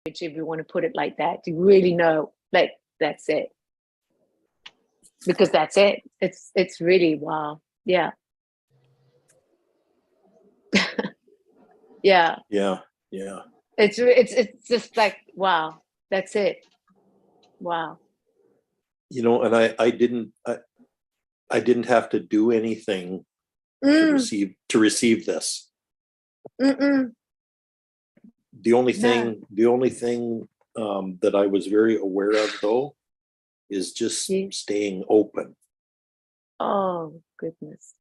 if you want to put it like that, to really know, like, that's it. Because that's it. It's really wow. Yeah. Yeah. Yeah. It's just like, wow, that's it. Wow. And I didn't have to do anything to receive this. Mm-mm. The only thing that I was very aware of, though, is just staying open. Oh goodness.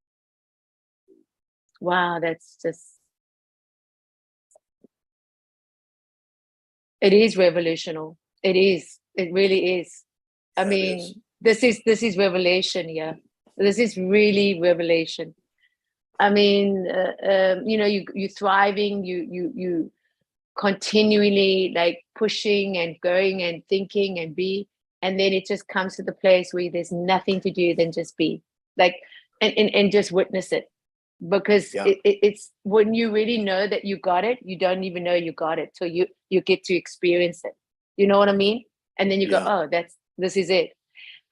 Wow, that's just, it is revolutionary. It is. It really is. I mean, this is revelation. Yeah, this is really revelation. I mean, you thriving, you continually like pushing and going and thinking and and then it just comes to the place where there's nothing to do than just be, like, and just witness it. Because it's when you really know that you got it, you don't even know you got it till you get to experience it. You know what I mean? And then you go, oh, this is it.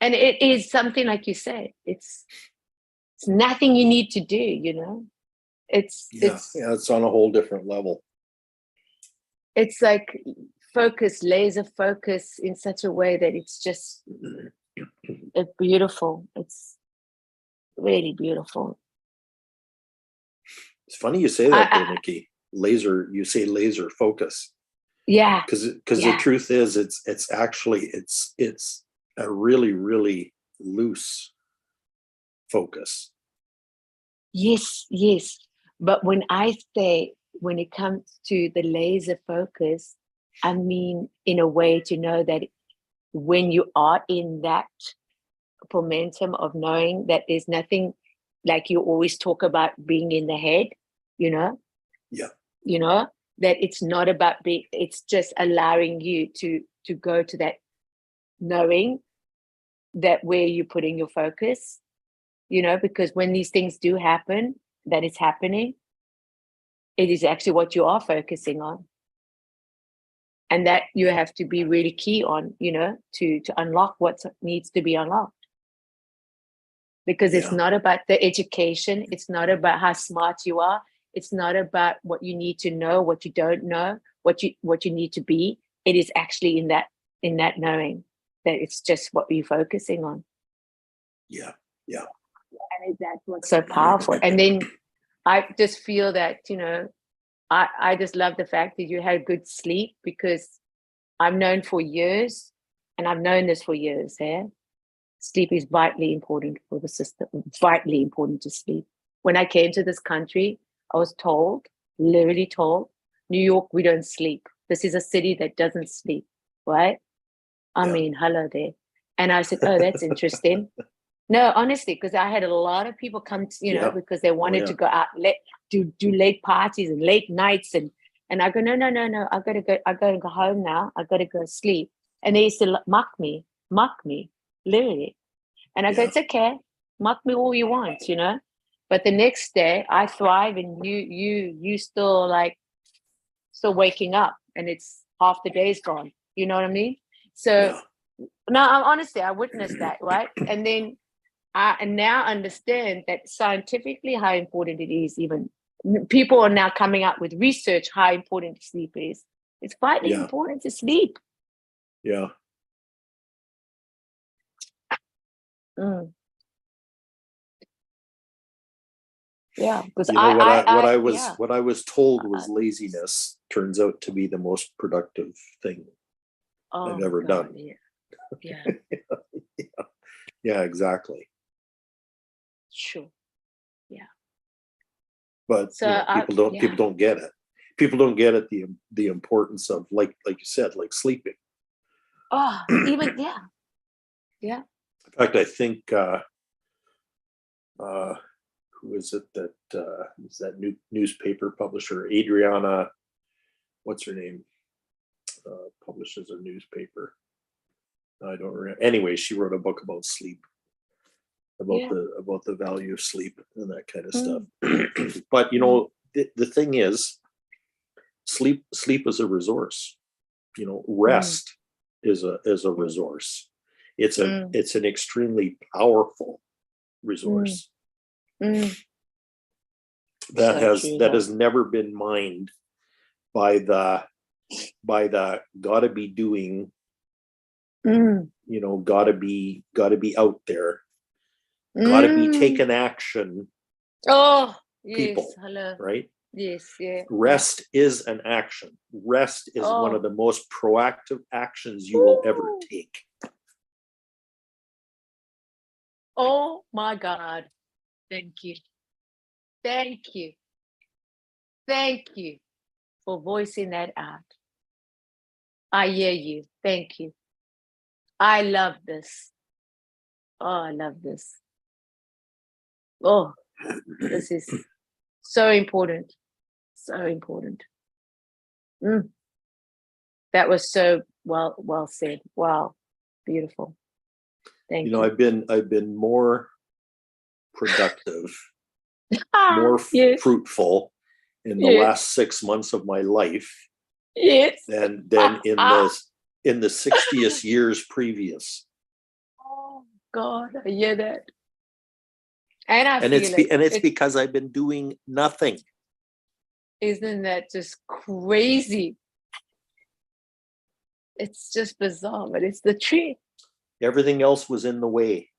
And it is something, like you said, it's nothing you need to do. It's on a whole different level. It's like laser focus in such a way that it's just it's beautiful. It's really beautiful. It's funny you say that, though, Nikki. You say laser focus. Yeah. Because the truth is, it's actually a really, really loose focus. Yes. But when it comes to the laser focus, I mean, in a way to know that when you are in that momentum of knowing that there's nothing, like you always talk about being in the head, Yeah. That it's not about it's just allowing you to go to that knowing that where you're putting your focus, because when these things do happen, that it's happening, it is actually what you are focusing on. And that you have to be really key on, to unlock what needs to be unlocked. Because it's not about the education. It's not about how smart you are. It's not about what you need to know, what you don't know, what you need to be. It is actually in that knowing that it's just what you're focusing on. Yeah. And that's what's so powerful. And then I just feel that, I just love the fact that you had good sleep, because I've known for years, and I've known this for years, sleep is vitally important for the system, vitally important to sleep. When I came to this country, I was literally told, New York, we don't sleep. This is a city that doesn't sleep, right? I mean, hello there. And I said, oh, that's interesting. No, honestly, because I had a lot of people come, because they wanted to go out, do late parties and late nights, and I go, no, I gotta go home now. I gotta go sleep. And they used to mock me, literally. And I go, it's okay, mock me all you want, But the next day I thrive, and you still waking up, and it's half the day's gone. You know what I mean? So now, honestly, I witnessed that, right? And then I now understand that scientifically how important it is. Even people are now coming up with research how important sleep is. It's vitally important to sleep. Yeah. Yeah, because what I was told was laziness turns out to be the most productive thing I've ever done. Yeah. Yeah, exactly. Sure. Yeah. But people don't get it. People don't get it, the importance of, like you said, like sleeping. Oh, even yeah. In fact, I think who is it that is that new newspaper publisher, Adriana, what's her name, publishes a newspaper. I don't remember. Anyway, she wrote a book about sleep, about the value of sleep and that kind of stuff. But the thing is, sleep is a resource. rest is a resource. It's an extremely powerful resource that has never been mined by the gotta be doing, gotta be out there, gotta be taking action. Oh, people, yes, hello. Right? Yes, yeah. Rest is an action. Rest is one of the most proactive actions you will ever take. Oh my God. Thank you. Thank you. Thank you for voicing that out. I hear you. Thank you. I love this. Oh, I love this. Oh, this is so important. So important. That was so well said. Wow. Beautiful. Thank you. I've been more productive, more fruitful in the last 6 months of my life than in the 60th years previous. Oh God, I hear that. And it's because I've been doing nothing. Isn't that just crazy? It's just bizarre, but it's the truth. Everything else was in the way.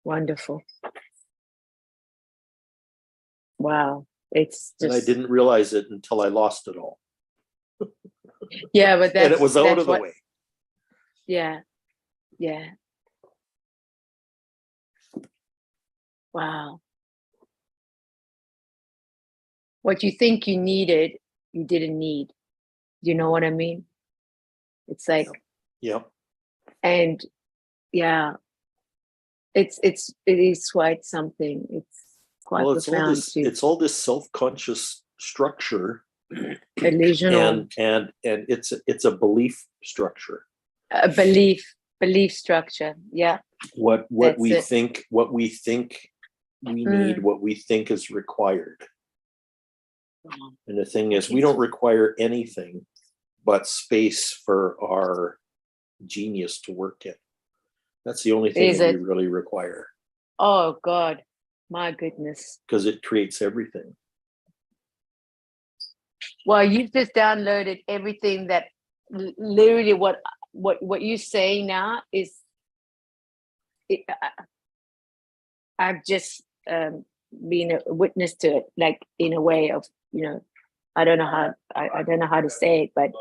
Wonderful. Wow. It's just... And I didn't realize it until I lost it all. Yeah, but and it was out of the way. Yeah. Yeah. Wow. What you think you needed, you didn't need. You know what I mean? It's like... Yep. And yeah, it is quite something. It's quite profound too. It's all this self-conscious structure, illusional, and it's a belief structure. A belief structure. Yeah. What we think we need, what we think is required. And the thing is, we don't require anything but space for our genius to work in. That's the only thing that we really require. Oh God, my goodness. Because it creates everything. Well, you've just downloaded everything that literally what you're saying now is... I've just been a witness to it, like in a way of, I don't know how to say it, but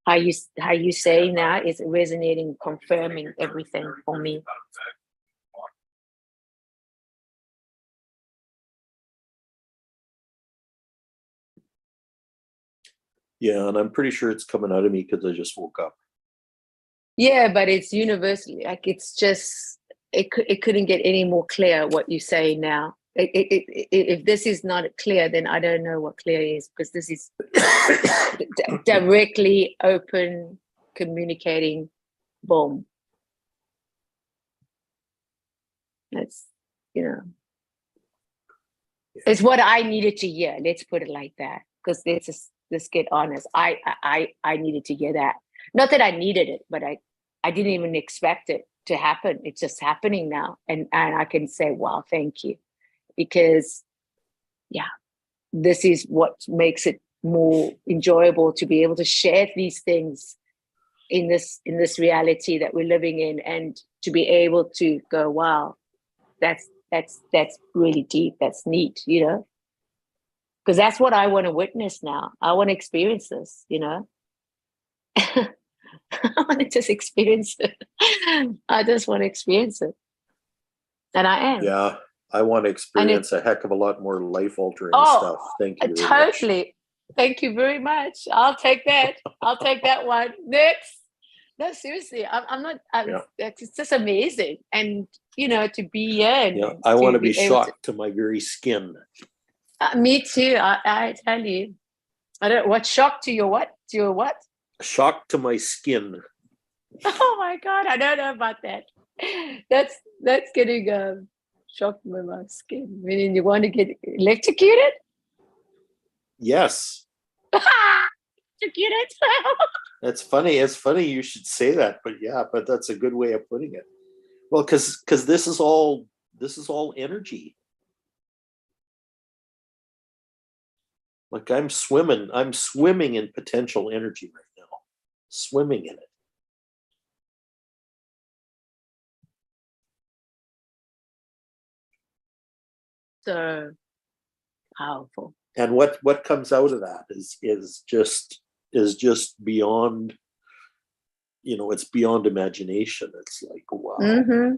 how you say now is resonating, confirming everything for me. Yeah, and I'm pretty sure it's coming out of me because I just woke up. Yeah, but it's universally, like it's just, it couldn't get any more clear what you say now. If this is not clear, then I don't know what clear is, because this is directly open, communicating, boom. That's, it's what I needed to hear. Let's put it like that, because let's get honest. I needed to hear that. Not that I needed it, but I didn't even expect it to happen. It's just happening now, and I can say, wow, thank you. Because this is what makes it more enjoyable to be able to share these things in this reality that we're living in, and to be able to go, wow, that's really deep, that's neat, because that's what I want to witness now. I want to experience this, I want to just experience it. I just want to experience it, and I am. Yeah, I want to experience a heck of a lot more life-altering stuff. Thank you very totally much. Thank you very much. I'll take that. I'll take that one. Next. No, seriously, I'm not. It's just amazing, and to be here. I want to be shocked to my very skin. Me too. I tell you, I don't. What shock to your what? To your what? Shock to my skin. Oh my God, I don't know about that. That's getting shocked by my skin. Meaning you want to get electrocuted? Yes. Took it. That's funny. It's funny you should say that, but yeah, but that's a good way of putting it. Well, because this is all energy. Like I'm swimming in potential energy right now. Swimming in it. So powerful. And what comes out of that is just beyond, it's beyond imagination. It's like, wow. Mm-hmm.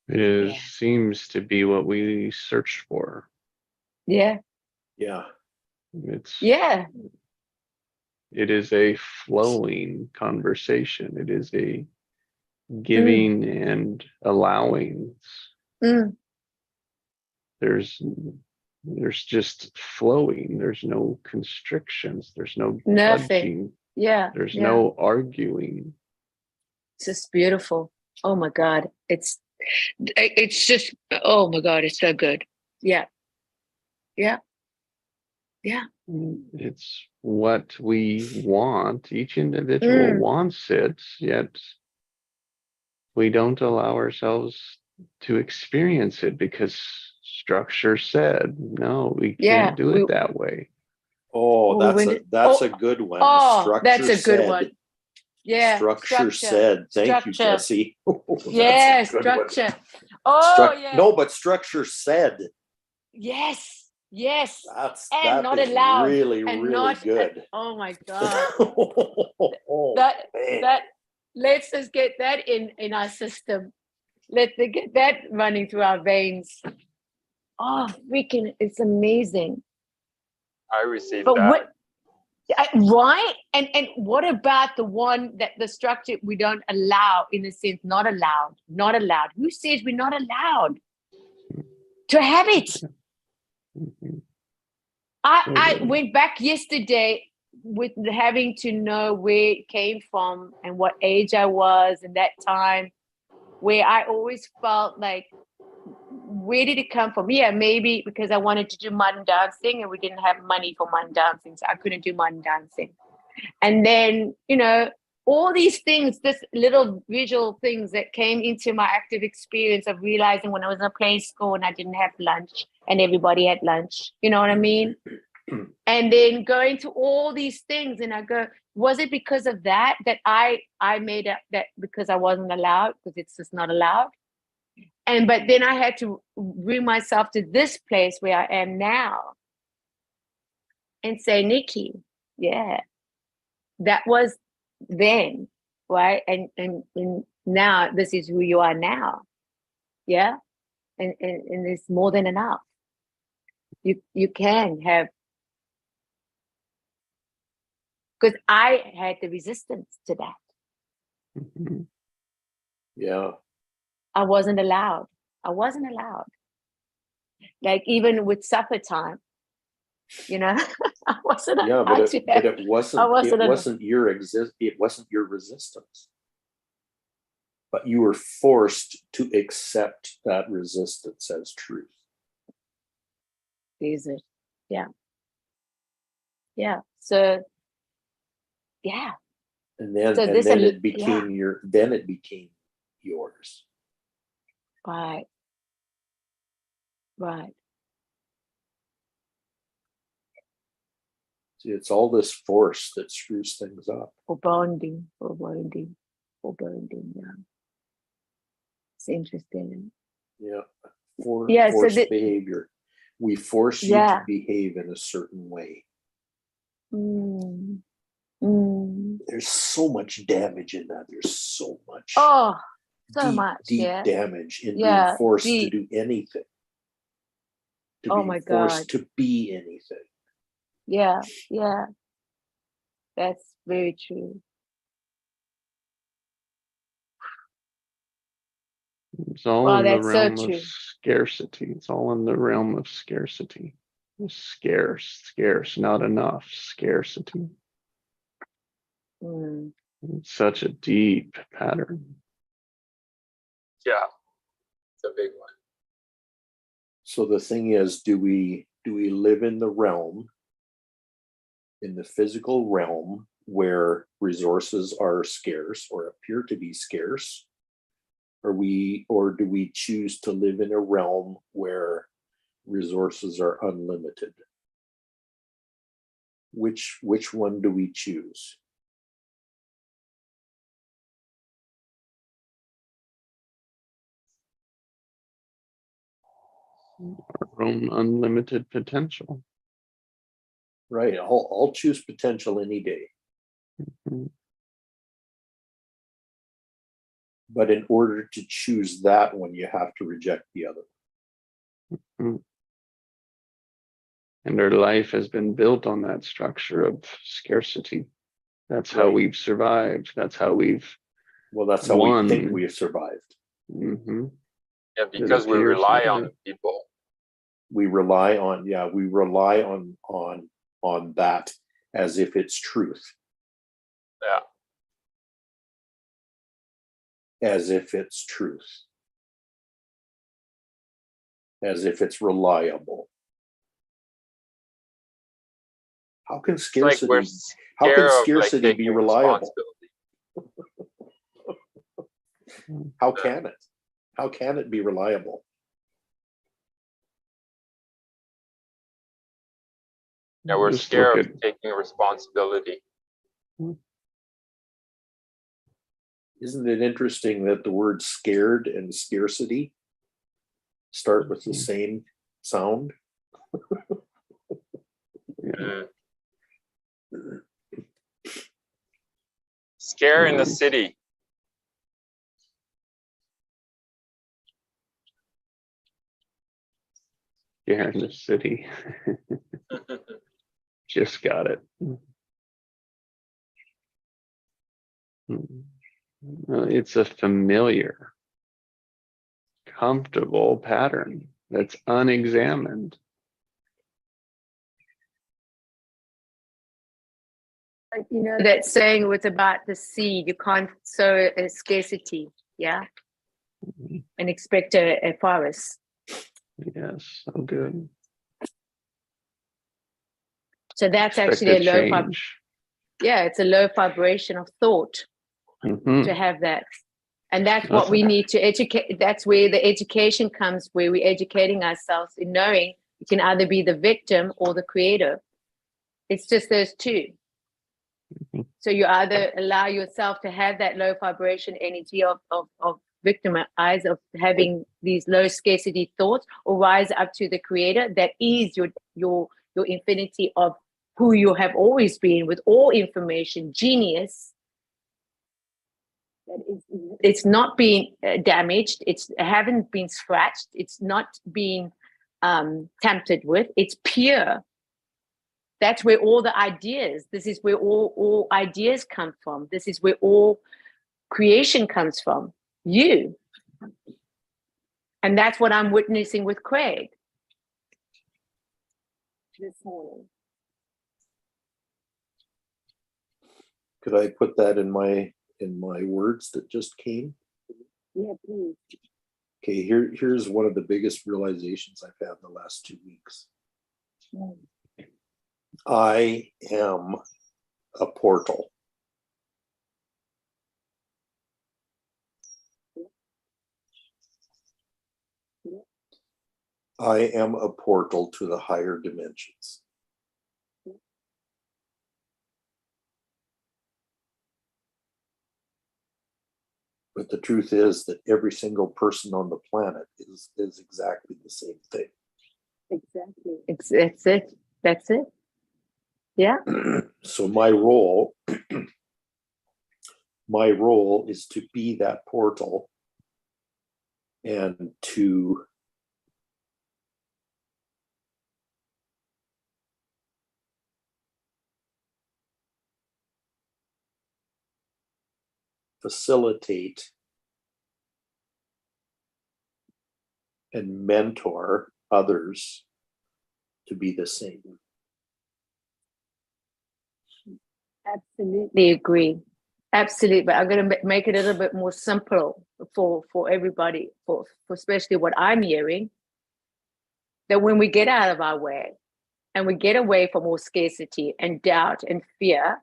It Yeah. seems to be what we searched for. Yeah. Yeah. It is a flowing conversation. It is a giving and allowing. Mm. There's just flowing. There's no constrictions. There's no Nothing. judging. Yeah. There's yeah. no arguing. It's just beautiful. Oh my God. It's just, oh my God, it's so good. Yeah. Yeah. Yeah. It's what we want. Each individual wants it, yet we don't allow ourselves to experience it because structure said, no, we can't do it that way. Oh, that's a good one. Oh, Structure that's a good said. one. Yeah. Structure said. Thank you, Jesse. Yeah, structure. Oh, yeah. No, but structure said. Yes. Yes. That not is allowed. really, and really not, good. Oh my God. Man. that let's just get that in our system. Let's get that running through our veins. Oh, freaking, it's amazing. I received But that. right? And what about the one that the structure we don't allow, in a sense, not allowed? Who says we're not allowed to have it? I went back yesterday with having to know where it came from and what age I was in that time, where I always felt like, where did it come from? Yeah, maybe because I wanted to do modern dancing and we didn't have money for modern dancing, so I couldn't do modern dancing. And then, all these things, this little visual things that came into my active experience of realizing when I was in a play school and I didn't have lunch and everybody had lunch, you know what I mean? And then going to all these things and I go, was it because of that I made up that because I wasn't allowed, because it's just not allowed? But then I had to bring myself to this place where I am now and say, Nikki, yeah, that was then, right? And now this is who you are now. Yeah. And it's more than enough. You can have, because I had the resistance to that. Yeah. I wasn't allowed. Like even with supper time, I wasn't allowed. But it wasn't your resistance. But you were forced to accept that resistance as truth. Is it? Yeah. Yeah. So yeah. And then So it became yours. Right. See, it's all this force that screws things up. For bonding. Yeah. It's interesting. Yeah. Forced behavior. We force you to behave in a certain way. There's so much damage in that. There's so much. Oh, so much deep damage in being forced to do anything. Forced to be anything. Yeah. That's very true. It's all in the realm of scarcity. It's all in the realm of scarcity. Scarce, not enough. Scarcity. It's such a deep pattern. Yeah. the big one. So the thing is, do we live in the realm, in the physical realm, where resources are scarce or appear to be scarce? Or do we choose to live in a realm where resources are unlimited? Which one do we choose? Our own unlimited potential. Right. I'll choose potential any day. Mhm. But in order to choose that one, you have to reject the other. And our life has been built on that structure of scarcity. That's how Right. we've survived. That's how we've Well, that's how we think won. we have survived. Mhm. Yeah, It because we appears rely that on way. people. We rely on that as if it's truth, Yeah. as if it's truth, as if it's reliable. How can It's like we're scarcity how can scared of like scarcity be taking reliable? responsibility. How can it? How can it be reliable? Yeah, we're Just look scared at of taking responsibility. Isn't it interesting that the words scared and scarcity start with the same sound? yeah, Mm. Scare in the Nice. city. here in the city. Just got it. It's a familiar, comfortable pattern that's unexamined. Like, you know, that saying was about the seed. You can't sow a scarcity, yeah, Mhm. and expect a forest. Yes, so good. So that's Expect actually a a low change. yeah, it's a low vibration of thought Mhm. to have that. And that's That's what we need to educate. That's where the education comes, where we're educating ourselves in knowing you can either be the victim or the creator. It's just those two. So you either allow yourself to have that low vibration energy of victimize, of having these low scarcity thoughts, or rise up to the creator that is your infinity of who you have always been with all information, genius. That is, it's not being damaged. It's haven't been scratched. It's not being tampered with. It's pure. That's where all the ideas. This is where all ideas come from. This is where all creation comes from. You. And that's what I'm witnessing with Craig this morning. Could I put that in my words that just came? Yeah, please. Okay, here's one of the biggest realizations I've had in the last 2 weeks. I am a portal. I am a portal to the higher dimensions. But the truth is that every single person on the planet is exactly the same thing. Exactly. That's it. That's it. Yeah. So my role is to be that portal and to facilitate and mentor others to be the same. Absolutely agree. Absolutely, but I'm going to make it a little bit more simple for everybody, for especially what I'm hearing. That when we get out of our way and we get away from all scarcity and doubt and fear,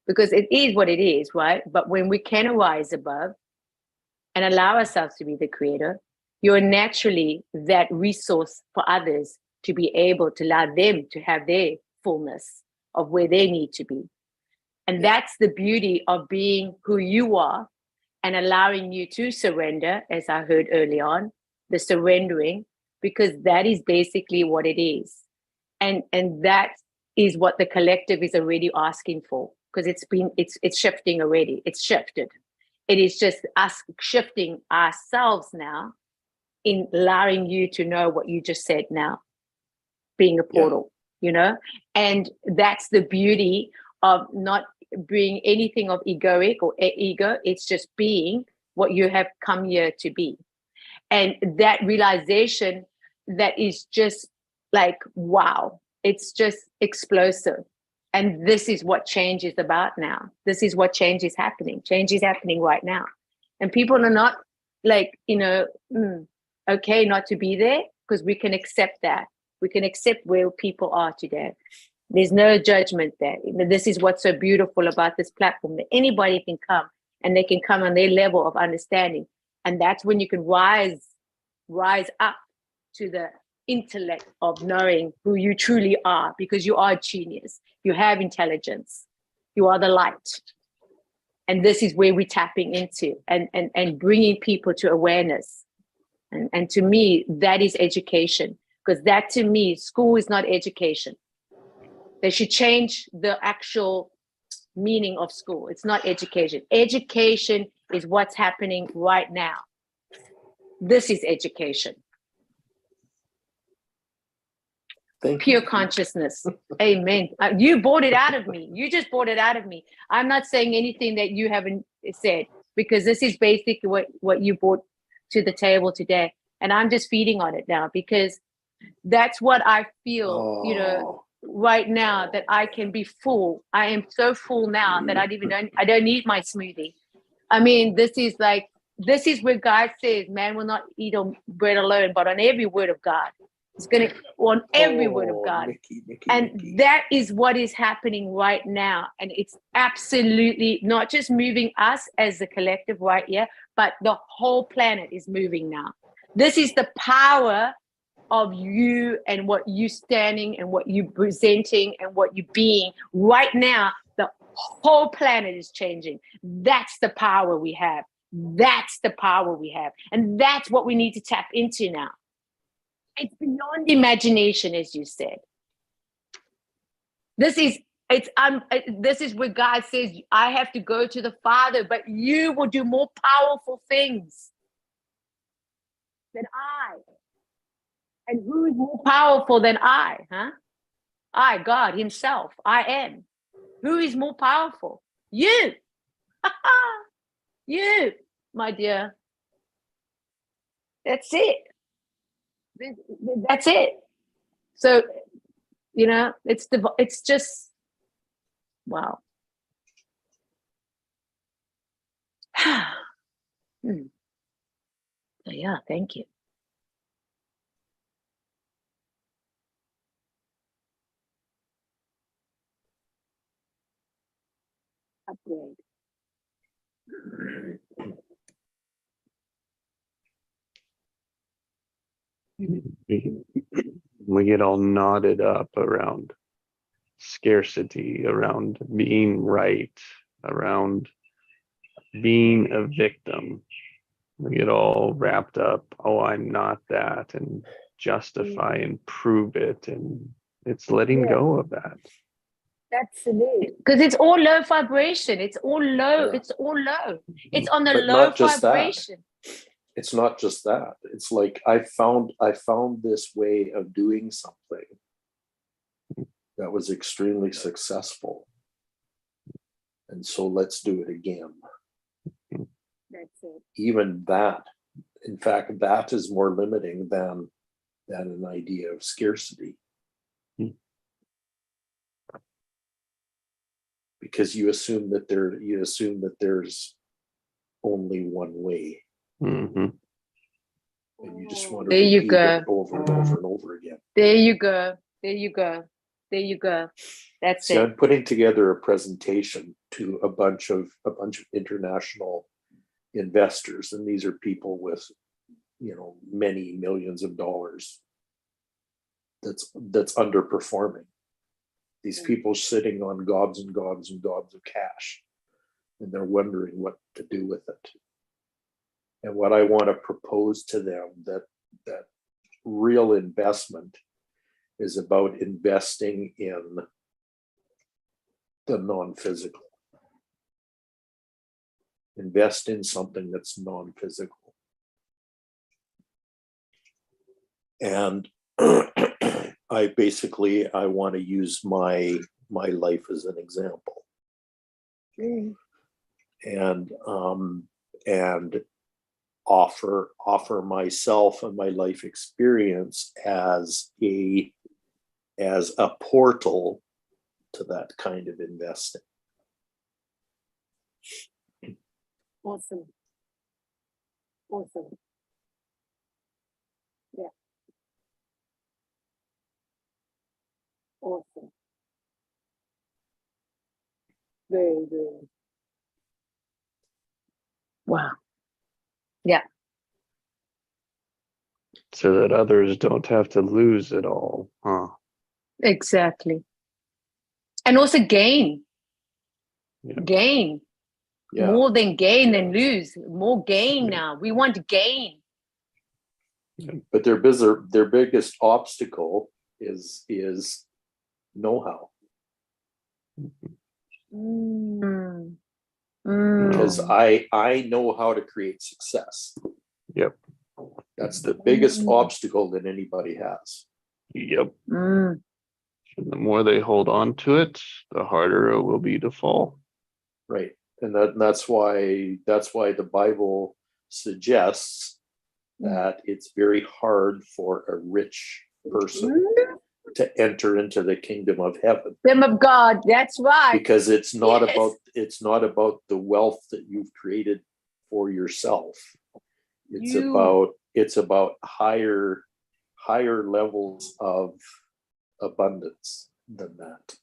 because it is what it is, right? But when we can rise above and allow ourselves to be the creator, you're naturally that resource for others to be able to allow them to have their fullness of where they need to be. And that's the beauty of being who you are and allowing you to surrender, as I heard early on, the surrendering, because that is basically what it is. And that is what the collective is already asking for, because it's shifting already. It's shifted. It is just us shifting ourselves now in allowing you to know what you just said now, being a portal, you know? And that's the beauty of not being anything of egoic or ego. It's just being what you have come here to be. And that realization that is just like, wow, it's just explosive. And this is what change is about now. This is what change is happening. Change is happening right now. And people are not like, okay not to be there, because we can accept that. We can accept where people are today. There's no judgment there. This is what's so beautiful about this platform, that anybody can come and they can come on their level of understanding. And that's when you can rise up to the intellect of knowing who you truly are, because you are a genius. You have intelligence. You are the light. And this is where we're tapping into and bringing people to awareness. And to me, that is education, because that to me, school is not education. They should change the actual meaning of school. It's not education. Education is what's happening right now. This is education. Pure consciousness. Amen. You brought it out of me. You just brought it out of me. I'm not saying anything that you haven't said, because this is basically what you brought to the table today. And I'm just feeding on it now, because that's what I feel, right now, that I can be full. I am so full now that I don't need my smoothie. I mean, this is where God says, man will not eat on bread alone, but on every word of God. It's going to, on every word of God. Mickey. That is what is happening right now. And it's absolutely not just moving us as the collective right here, but the whole planet is moving now. This is the power of you and what you standing and what you presenting and what you being right now. The whole planet is changing. That's the power we have. That's the power we have. And that's what we need to tap into now. It's beyond imagination, as you said. This is where God says, I have to go to the Father, but you will do more powerful things than I. And who is more powerful than I? I, God himself. I am. Who is more powerful? You. You, my dear. That's it. That's it. So, it's just, wow. So yeah, thank you. Upgrade. We get all knotted up around scarcity, around being right, around being a victim. We get all wrapped up, I'm not that, and justify and prove it. And it's letting go of that. Absolutely. Because it's all low vibration. It's all low. Yeah. It's all low. It's on the low vibration. It's not just that. It's like I found this way of doing something that was extremely successful. And so let's do it again. That's it. Even that, in fact, that is more limiting than an idea of scarcity. because you assume that there's only one way, Hmm. and you just want to There you repeat go. it over and over and over again. There you go. There you go. There you go. That's See, it. I'm putting together a presentation to a bunch of international investors, and these are people with, many millions of dollars that's underperforming. These people sitting on gobs and gobs and gobs of cash, and they're wondering what to do with it. And what I want to propose to them, that real investment is about investing in the non-physical. Invest in something that's non-physical. And I want to use my life as an example. And offer myself and my life experience as a portal to that kind of investing. Awesome. Awesome. Yeah. Awesome. Very good. Wow. Yeah. So that others don't have to lose it all, huh? Exactly. And also gain. Yeah. Gain. Yeah. More than gain than lose. More gain now. We want gain. But their biggest obstacle is know-how. Because I know how to create success. Yep. That's the biggest obstacle that anybody has. Yep. And the more they hold on to it, the harder it will be to fall. Right. And that's why the Bible suggests that it's very hard for a rich person to enter into the kingdom of heaven. Kingdom of God, that's right. Because it's not Yes. about the wealth that you've created for yourself. It's about higher levels of abundance than that.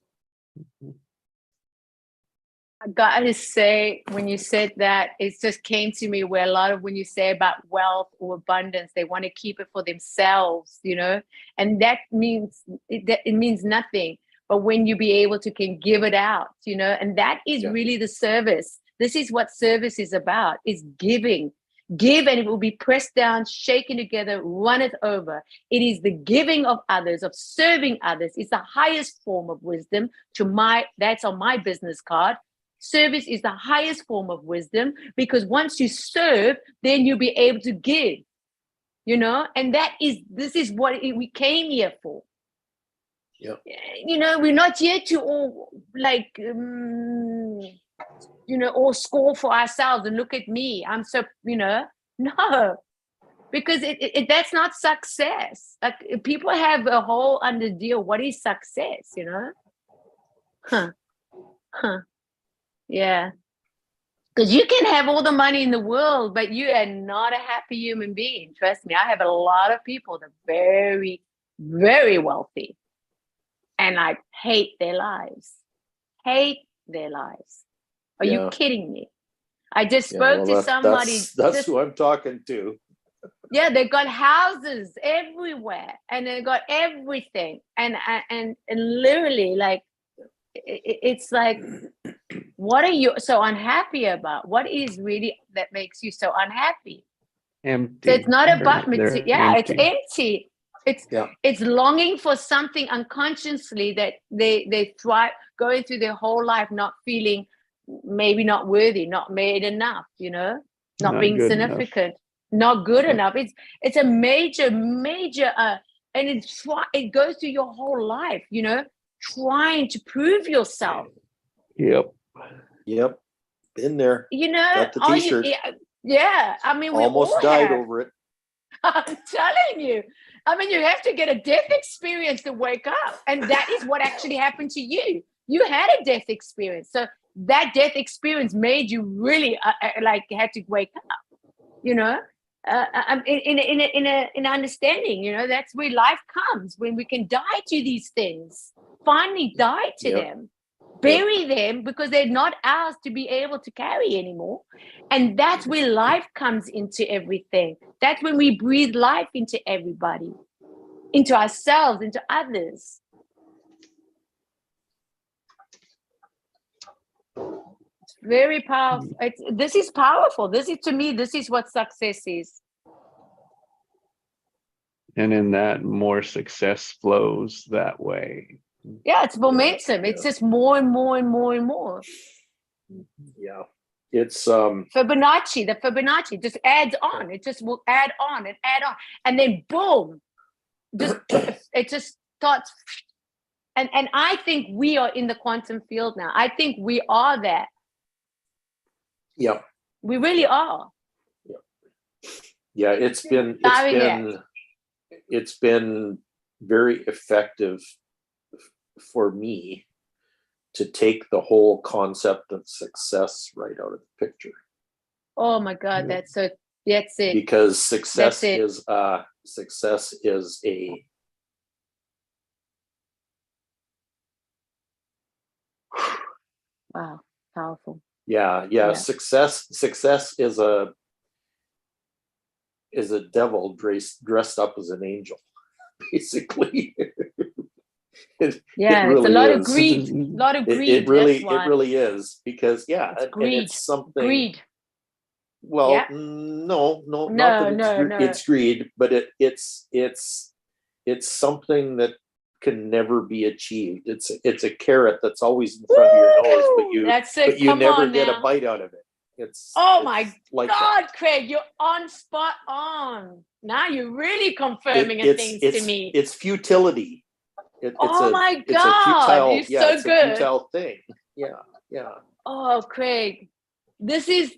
I gotta say, when you said that, it just came to me where a lot of when you say about wealth or abundance, they want to keep it for themselves, and that means it means nothing. But when you be able to can give it out, and that is really the service. This is what service is about: is giving. Give and it will be pressed down, shaken together, runneth over. It is the giving of others, of serving others. It's the highest form of wisdom. That's on my business card. Service is the highest form of wisdom, because once you serve, then you'll be able to give, and this is what we came here for. Yeah. We're not here to all all score for ourselves and look at me. I'm so, no, because that's not success. Like, people have a whole idea what is success, Yeah. Because you can have all the money in the world, but you are not a happy human being. Trust me, I have a lot of people that are very, very wealthy, and I hate their lives. Hate their lives. Are you kidding me? I just spoke to somebody. That's who I'm talking to. Yeah, they got houses everywhere, and they got everything, and literally, like, it's like, what are you so unhappy about? What is really that makes you so unhappy? Empty. So it's not about They're it's empty. empty. It's longing for something unconsciously that they thrive, going through their whole life not feeling, maybe not worthy, not made enough, not being significant, not good enough. It's a major and it goes through your whole life, trying to prove yourself. Yep. Been there. Got the t-shirt. I mean, we almost all died have. over it. I'm telling you. I mean, you have to get a death experience to wake up. And that is what actually happened to you. You had a death experience. So that death experience made you really like had to wake up, you know, in understanding, you know, that's where life comes, when we can die to these things, finally die to Yep. them, bury them, because they're not ours to be able to carry anymore. And that's where life comes into everything. That's when we breathe life into everybody, into ourselves, into others. It's very powerful. This is powerful. This is, to me, this is what success is. And in that, more success flows that way. Yeah, it's momentum. Yeah. It's just more and more and more and more. Yeah. It's The Fibonacci just adds on. It just will add on and add on. And then boom, it just starts. And I think we are in the quantum field now. I think we are that. yeah. We really are. Yeah, it's been very effective for me to take the whole concept of success right out of the picture. Oh my God, Yeah. that's it. Because success That's it. is a Wow, powerful. yeah. Success is a devil dressed up as an angel, basically. Yeah, it's really a lot of is. greed. A lot of greed. It really that's why. is, because It's and greed. it's something. Greed. Well, Yeah. no, not No, that it's greed, but it's something that can never be achieved. It's a carrot that's always in front of your nose, That's it. but you Come never on get now. a bite out of it. It's My like God, that. Craig, you're on spot on. Now you're really confirming things to me. It's futility. My it's a God, futile, you're so it's a good. futile thing. Yeah. Oh, Craig, this is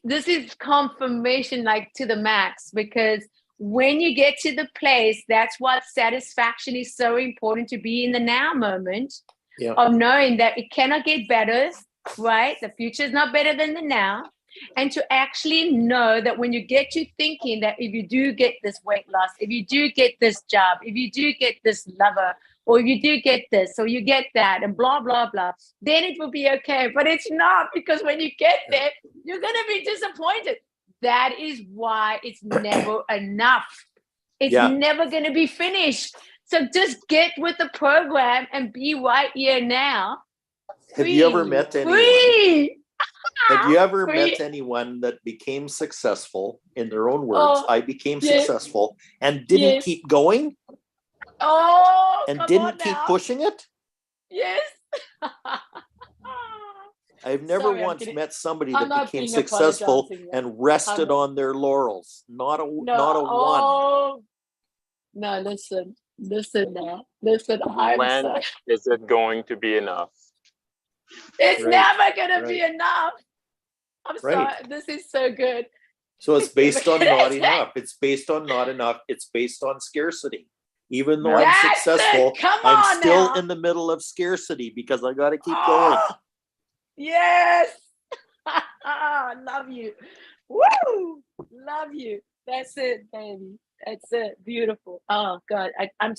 confirmation, like, to the max, because when you get to the place, that's what satisfaction is so important, to be in the now moment Yeah. of knowing that it cannot get better, right? The future is not better than the now. And to actually know that when you get to thinking that if you do get this weight loss, if you do get this job, if you do get this lover, or if you do get this, or you get that, and blah, blah, blah, then it will be okay. But it's not, because when you get there, you're going to be disappointed. That is why it's never enough. It's never going to be finished. So just get with the program and be right here now. Have you ever met anyone? Free. Have you ever Free. met anyone that became successful, in their own words? I became successful and didn't keep going, and didn't keep pushing it. Yes. I've never Sorry, once met somebody I'm that not became being successful apologizing, and rested on their laurels. Not a one. No, listen now. Listen, I'm When sorry. is it going to be enough? It's Right, never gonna be right. enough. I'm Right. sorry. This is so good. So it's based on That's not it. enough. It's based on not enough. It's based on scarcity. Even though I'm That's successful, it. Come I'm on still now. in the middle of scarcity, because I got to keep going. Yes. Love you. Woo! Love you. That's it, baby. That's it. Beautiful. Oh God, I'm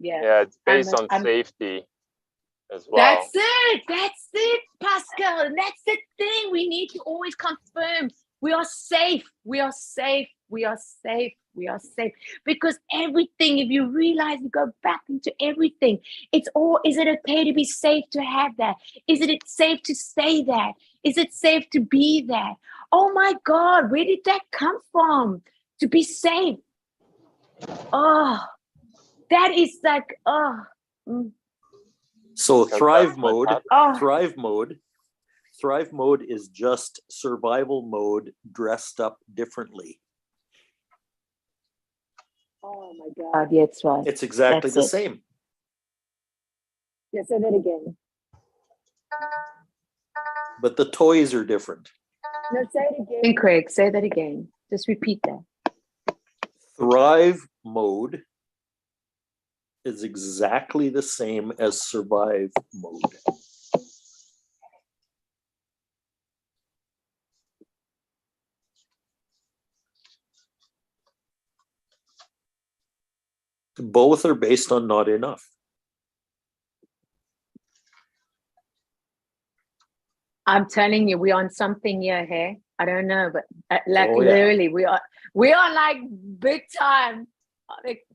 Yeah, it's based on I'm- safety as well. That's it, Pascal. And that's the thing. We need to always confirm we are safe. We are safe. We are safe. We are safe. Because everything, if you realize, you go back into everything. It's all, is it okay to be safe to have that? Is it safe to say that? Is it safe to be that? Oh my God, where did that come from? To be safe. Oh, that is like, So Because thrive that's what mode, happens. thrive mode is just survival mode dressed up differently. Oh my God, yes, right. It's exactly That's the it. same. Yeah, say that again. But the toys are different. No, say it again, Craig. Say that again. Just repeat that. Thrive mode is exactly the same as survive mode. Both are based on not enough. I'm telling you, we're on something here, hey? I don't know, but like Oh, yeah. literally, we are like big time,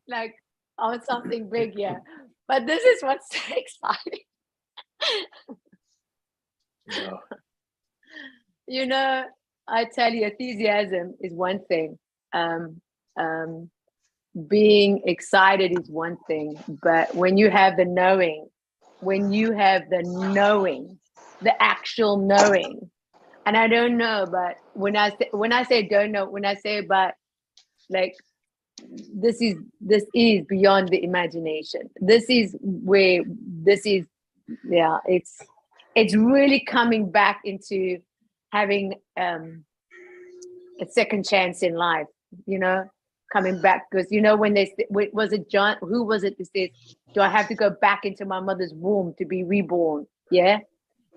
like on something big here. But this is what's so exciting. Yeah. You know, I tell you, enthusiasm is one thing. Being excited is one thing, but when you have the knowing, the actual knowing, and I don't know, but when I say don't know, when I say but like this is beyond the imagination. This is it's really coming back into having a second chance in life, you know, coming back, because you know when was it John, who was it that says, do I have to go back into my mother's womb to be reborn? Yeah.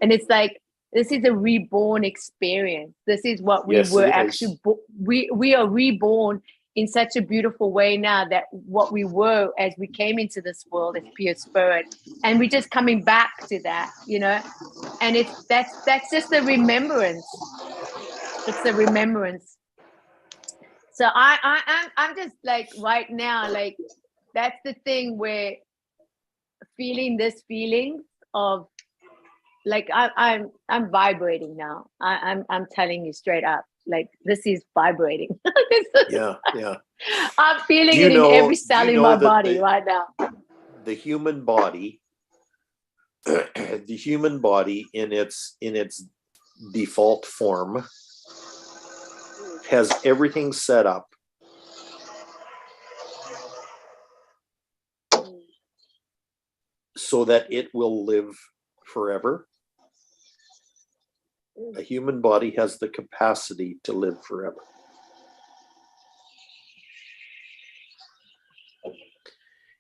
And it's like, this is a reborn experience. This is what we Yes, were it actually is. we are reborn in such a beautiful way now, that what we were as we came into this world as pure spirit, and we're just coming back to that, you know. And that's just a remembrance. It's a remembrance. So I'm just like right now, like that's the thing where feeling this feeling of like I'm vibrating now. I'm telling you straight up, like this is vibrating. Yeah. I'm feeling Do you it in know- every do cell you in know my that body right now. The human body, in its default form has everything set up so that it will live forever. A human body has the capacity to live forever.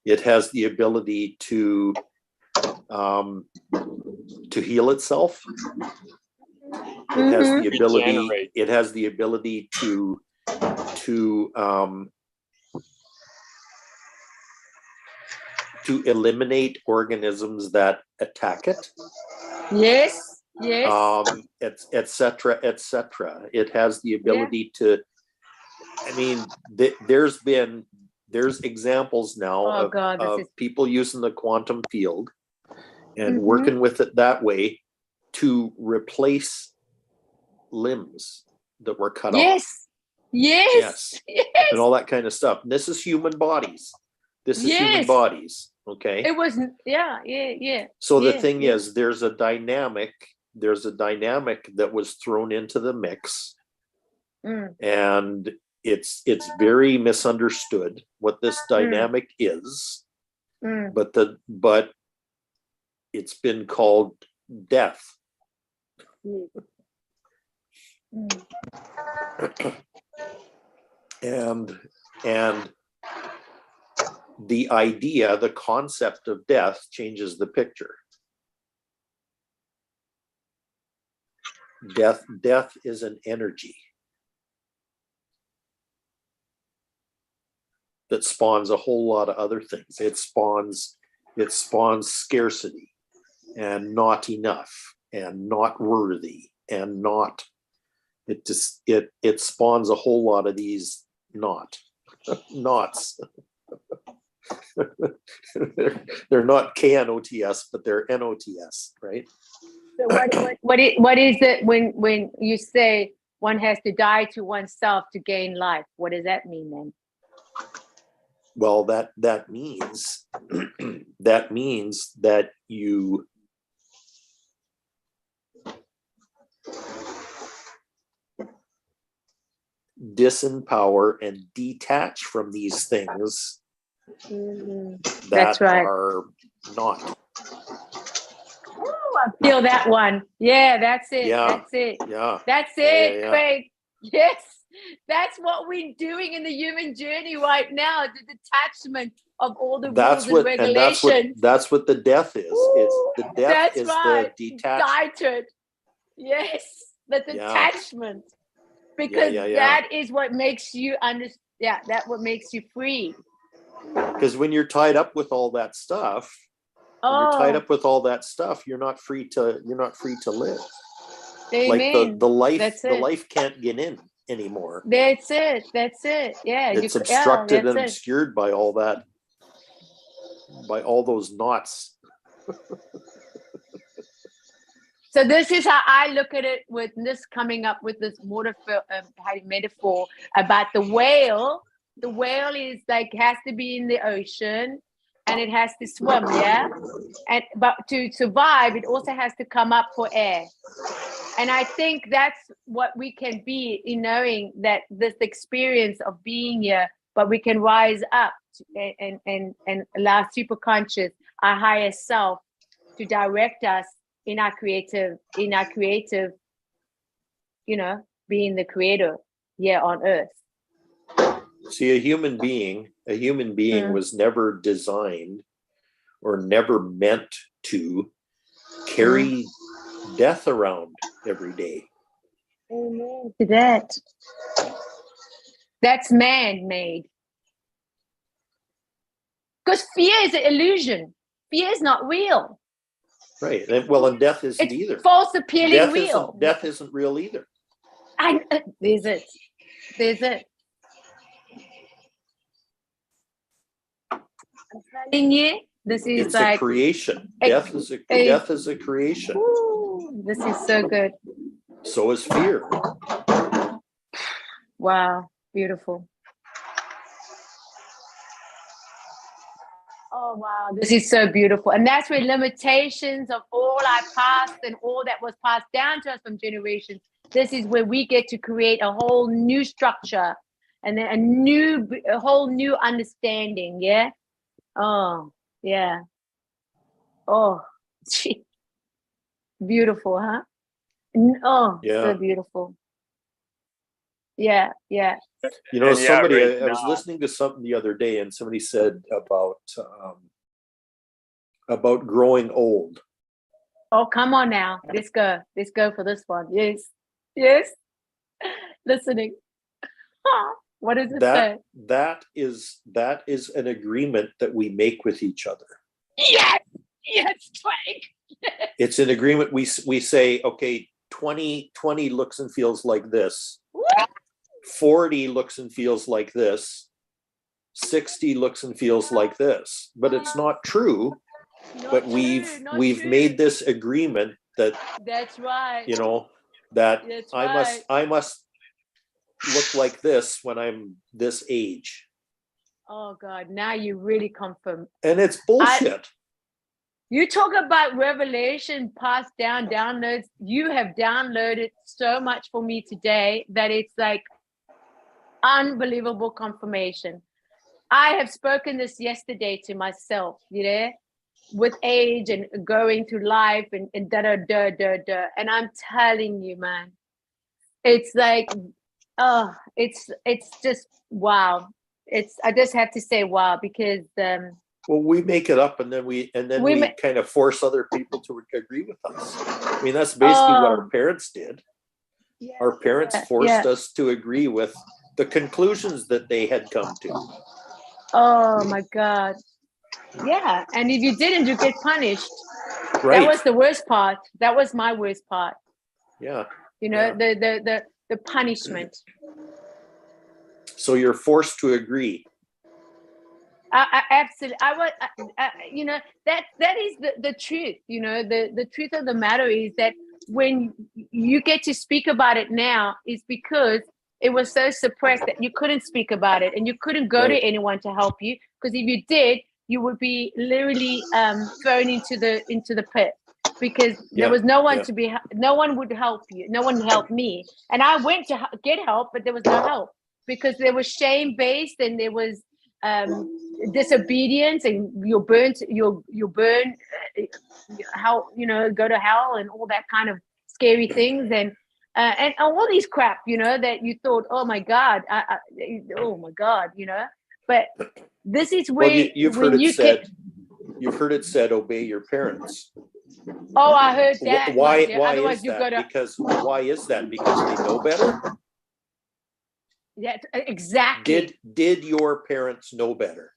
It has the ability to heal itself. It has the ability. Regenerate. It has the ability to eliminate organisms that attack it. Yes. Et cetera, et cetera. It has the ability to. I mean, there's examples now of people using the quantum field and working with it that way to replace limbs that were cut off. Yes. And all that kind of stuff. And this is human bodies. Human bodies. Okay. It was yeah. So the thing is, there's a dynamic that was thrown into the mix. And it's very misunderstood what this dynamic is. But it's been called death. And the idea, the concept of death changes the picture. Death is an energy that spawns a whole lot of other things. It spawns scarcity and not enough and not worthy and not. It spawns a whole lot of these knots. They're not KNOTS, but they're NOTS, right? So what is it when you say one has to die to oneself to gain life? What does that mean then? Well, that means that you disempower and detach from these things that are not. Ooh, I feel that one. Yeah, that's it. That's it. Yeah. That's it, Craig. Yes. That's what we're doing in the human journey right now. The detachment of all the rules and regulations. That's what the death is. It's the death is the detachment. Yes, the detachment. Because that is what makes you understand. Yeah, that's what makes you free. Because when you're tied up with all that stuff, you're not free to live. Amen. Like the life can't get in anymore. That's it. Yeah. It's obstructed and obscured by all that, by all those knots. So this is how I look at it, with this coming up with this metaphor about the whale. The whale is like, has to be in the ocean and it has to swim, yeah? But to survive, it also has to come up for air. And I think that's what we can be, in knowing that this experience of being here, but we can rise up and allow superconscious, our higher self, to direct us in our creative, being the creator here on earth. See, a human being was never designed or never meant to carry death around every day. Amen to that. That's man-made. Because fear is an illusion. Fear is not real. Right. And death isn't either. False appealing real. Death isn't real either. There's it. I'm telling you, it's like a creation. Death is a creation. Ooh, this is so good. So is fear. Wow, beautiful. Oh wow, this is so beautiful. And that's where limitations of all our past and all that was passed down to us from generations. This is where we get to create a whole new structure and then a whole new understanding. Yeah. Oh, yeah. Oh, gee. Beautiful, huh? Oh, yeah. So beautiful. Yeah. You know, somebody, I was listening to something the other day, and somebody said about growing old. Oh, come on now. Let's go for this one. Yes. Listening. What does it say? That is an agreement that we make with each other. Yes, Frank. It's an agreement. We say, okay, 20 looks and feels like this. 40 looks and feels like this. 60 looks and feels like this. But it's not true. But we've made this agreement that that's right. You know, that I must look like this when I'm this age. Oh God, now you really confirm. And it's bullshit. You talk about revelation passed down, downloads. You have downloaded so much for me today that it's like unbelievable confirmation. I have spoken this yesterday to myself, with age and going through life and da. And I'm telling you, man, it's like, oh, it's just wow. I just have to say wow, because well, we make it up and then we kind of force other people to agree with us. I mean, that's basically what our parents did. Yeah, our parents forced us to agree with the conclusions that they had come to. Oh my God. Yeah. And if you didn't, you get punished. Right. That was the worst part. That was my worst part. Yeah. The punishment. So you're forced to agree. Absolutely. That is the truth. The truth of the matter is that when you get to speak about it now, is because it was so suppressed that you couldn't speak about it and you couldn't go to anyone to help you, because if you did, you would be literally thrown into the pit, because there was no one no one would help you. No one helped me, and I went to get help, but there was no help because there was shame based and there was disobedience, and you'll burn how go to hell and all that kind of scary things, and all these crap that you thought, oh my God, but this is where you've heard it said obey your parents. Oh, I heard that. Why is that? Why is that? Because they know better? Yeah, exactly. Did your parents know better?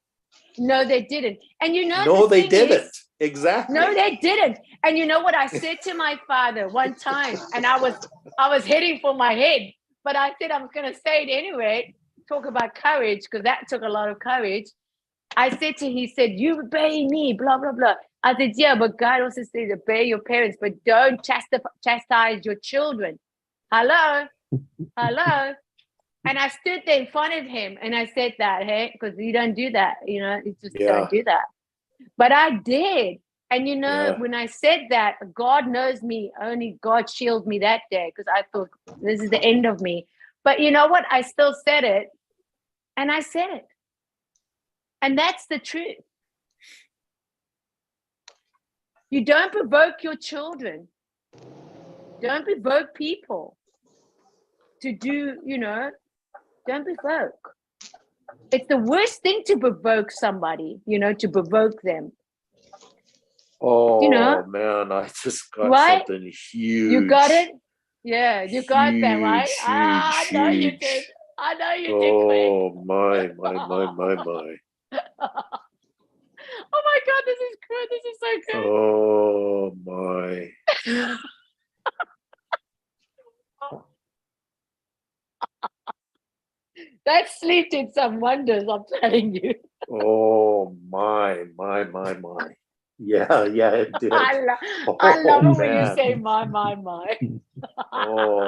No, they didn't. And you know, No, the they thing didn't. is- Exactly. No, they didn't. And you know what I said to my father one time, and I was heading for my head, but I said I'm going to say it anyway. Talk about courage, because that took a lot of courage. I said to him, he said, "You obey me, blah blah blah." I said, "Yeah, but God also says obey your parents, but don't chastise your children." Hello, hello. And I stood there in front of him and I said that, hey, because you don't do that, you know, you just Yeah. don't do that. But I did. And you know, Yeah. when I said that, God knows me, only God shielded me that day, because I thought this is the end of me. But you know what? I still said it. And I said it. And that's the truth. You don't provoke your children. Don't provoke people to do, you know, don't provoke. It's the worst thing to provoke somebody, you know, to provoke them. Oh, You know? man, I just got Right? something huge. You got it? Yeah, you got that, right? Huge, I know you huge. did. I know you did, Craig. Oh, my. Oh my God, this is good. This is so good. Oh, my. That sleep did some wonders, I'm telling you. Oh, my. Yeah, it did. I love it when you man. say my. Oh.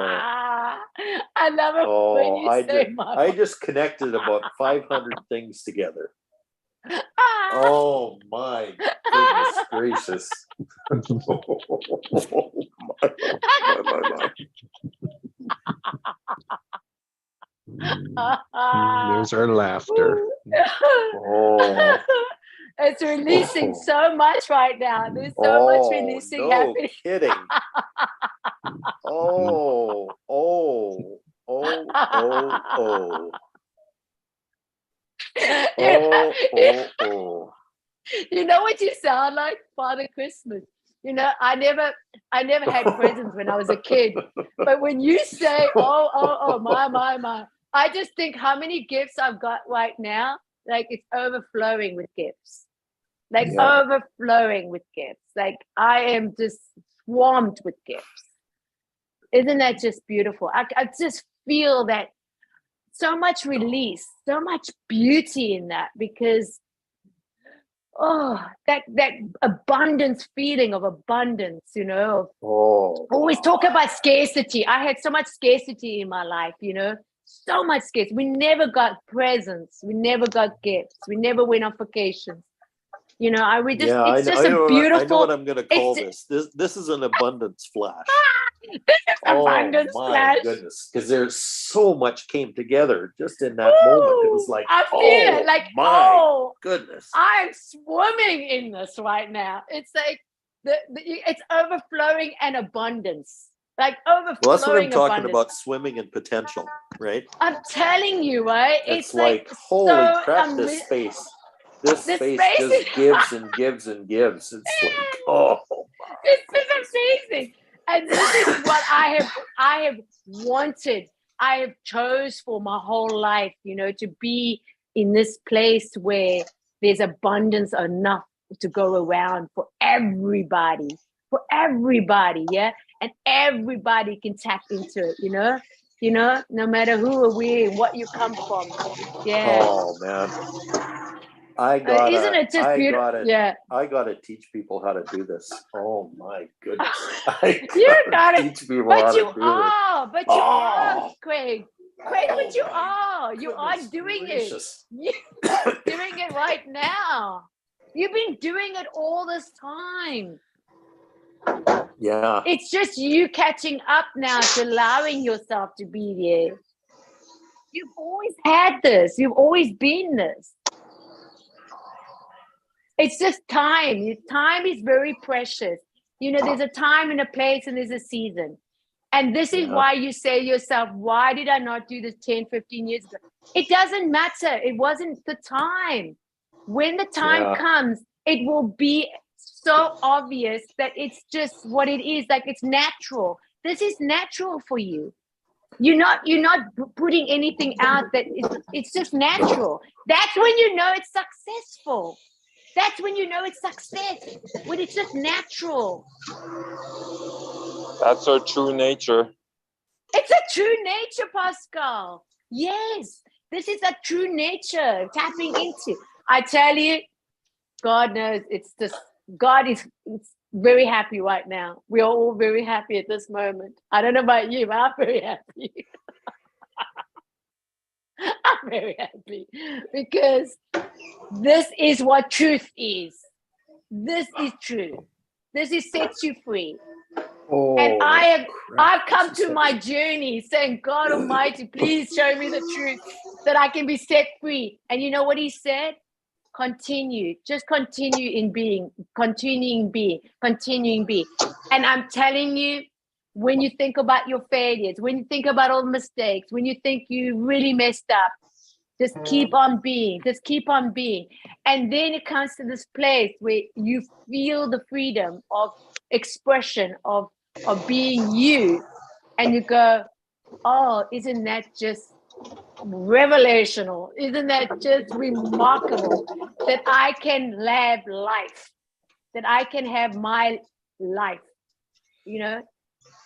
I love it when you say my. I just connected about 500 things together. Oh, my goodness gracious. Oh, my. There's our laughter. Oh. It's releasing so much right now. There's so much releasing happening. Kidding. Oh. You know what you sound like? Father Christmas. You know, I never had presents when I was a kid. But when you say, oh, my, I just think how many gifts I've got right now. Like it's overflowing with gifts. Like overflowing with gifts. Like I am just swamped with gifts. Isn't that just beautiful? I just feel that so much release, so much beauty in that, because that abundance, feeling of abundance, you know. Always talk about scarcity. I had so much scarcity in my life, you know, so much scarcity. We never got presents, we never got gifts, we never went on vacations. You know, it's just a beautiful. I know what I'm going to call this. This is an abundance flash. This is abundance flash. My goodness, because there's so much came together just in that moment. It was like, I feel it, like, my goodness, I'm swimming in this right now. It's like it's overflowing and abundance, like overflowing. Well, that's what I'm talking abundance. about, swimming in potential, right? I'm telling you, right? It's like holy so crap! This space. This space just gives and gives and gives. It's like, this is amazing. And this is what I have wanted. I have chose for my whole life, you know, to be in this place where there's abundance enough to go around for everybody, yeah. And everybody can tap into it, you know, no matter who or where, what you come from. Yeah. Oh man. Isn't it just beautiful? I gotta teach people how to do this. Oh my goodness! You gotta teach people how to do this. But you are, Craig. But you are. You are doing gracious. it. You're doing it right now. You've been doing it all this time. Yeah. It's just you catching up now to allowing yourself to be there. You've always had this. You've always been this. It's just time. Time is very precious. You know, there's a time and a place and there's a season. And this is why you say to yourself, why did I not do this 10, 15 years ago? It doesn't matter. It wasn't the time. When the time comes, it will be so obvious that it's just what it is. Like it's natural. This is natural for you. You're not putting anything out that it's just natural. That's when you know it's successful. That's when you know it's success, when it's just natural. That's our true nature. It's a true nature, Pascal. Yes, this is a true nature tapping into. I tell you, God knows it's just, God is very happy right now. We are all very happy at this moment. I don't know about you, but I'm very happy. I'm very happy because this is what truth is. This is true. This is sets you free. And I've come to my journey saying, God Almighty, please show me the truth that I can be set free. And you know what he said? Continue, just continue in being, continuing being. And I'm telling you, when you think about your failures, when you think about all the mistakes, when you think you really messed up, just keep on being, And then it comes to this place where you feel the freedom of expression, of being you. And you go, oh, isn't that just revelational? Isn't that just remarkable that I can live life, that I can have my life, you know?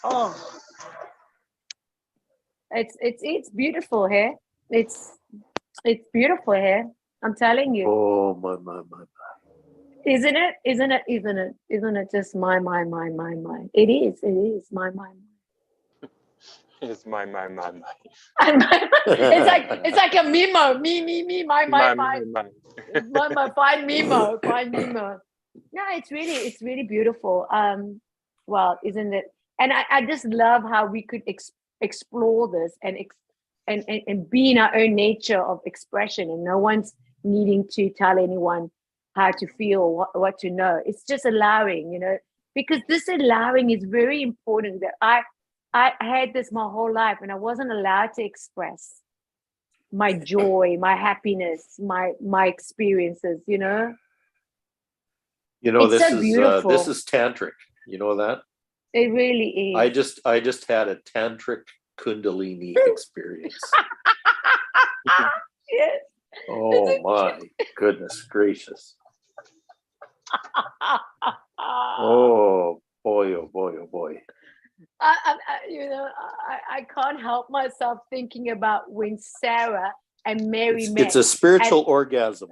Oh, it's beautiful here. It's beautiful here. I'm telling you. Oh my. Isn't it just my. It is my. It's my. It's like a Mimo, me, my. Find Mimo. No, it's really beautiful. Well, isn't it? And I just love how we could explore this and be in our own nature of expression, and no one's needing to tell anyone how to feel, what to know. It's just allowing, you know, because this allowing is very important. That I had this my whole life, and I wasn't allowed to express my joy, my happiness, my experiences, you know. You know, it's so beautiful. This is tantric. You know that? It really is. I just had a tantric Kundalini experience. Yes. Oh my goodness gracious. Oh boy, oh boy, oh boy. I can't help myself thinking about when Sarah and Mary met. It's a spiritual orgasm.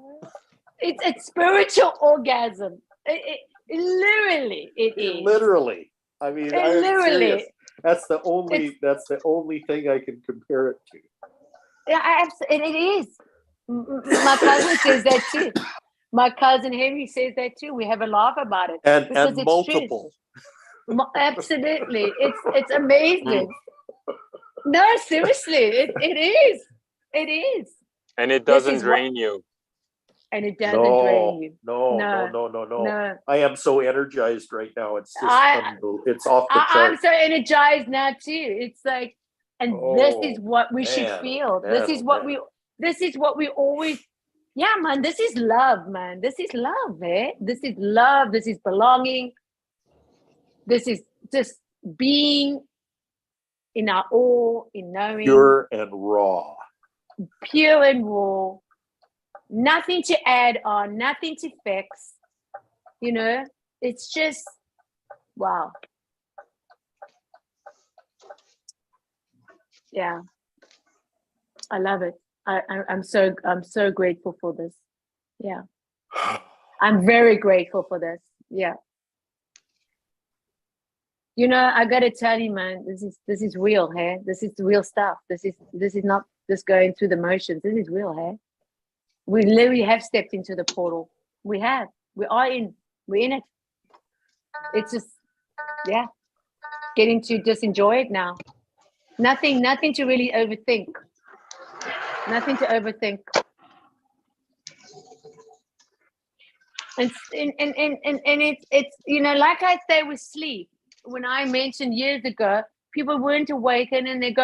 It's a spiritual orgasm. It literally, it is. Literally. I mean, literally. That's the only thing I can compare it to. Yeah, and it is. My cousin says that too. My cousin Henry says that too. We have a laugh about it. And multiple. Absolutely. It's amazing. No, seriously, it is. It is. And it doesn't drain you. And it doesn't drain you. No. I am so energized right now. It's just it's off the chart. I'm so energized now too. It's like, and this is what we should feel. This is what we always. Yeah, man. This is love, man. This is love, eh? This is love. This is belonging. This is just being in our awe, in knowing. Pure and raw. Pure and raw. Nothing to add on, nothing to fix. You know, it's just wow. Yeah, I love it. I'm so grateful for this. Yeah, I'm very grateful for this. Yeah. You know, I gotta tell you, man, this is real, hey? This is real stuff. This is not just going through the motions. This is real, hey? We literally have stepped into the portal. We have. We're in it. It's just, yeah, getting to just enjoy it now. Nothing to really overthink. Nothing to overthink. And it's you know, like I say with sleep, when I mentioned years ago, people weren't awakened and they go,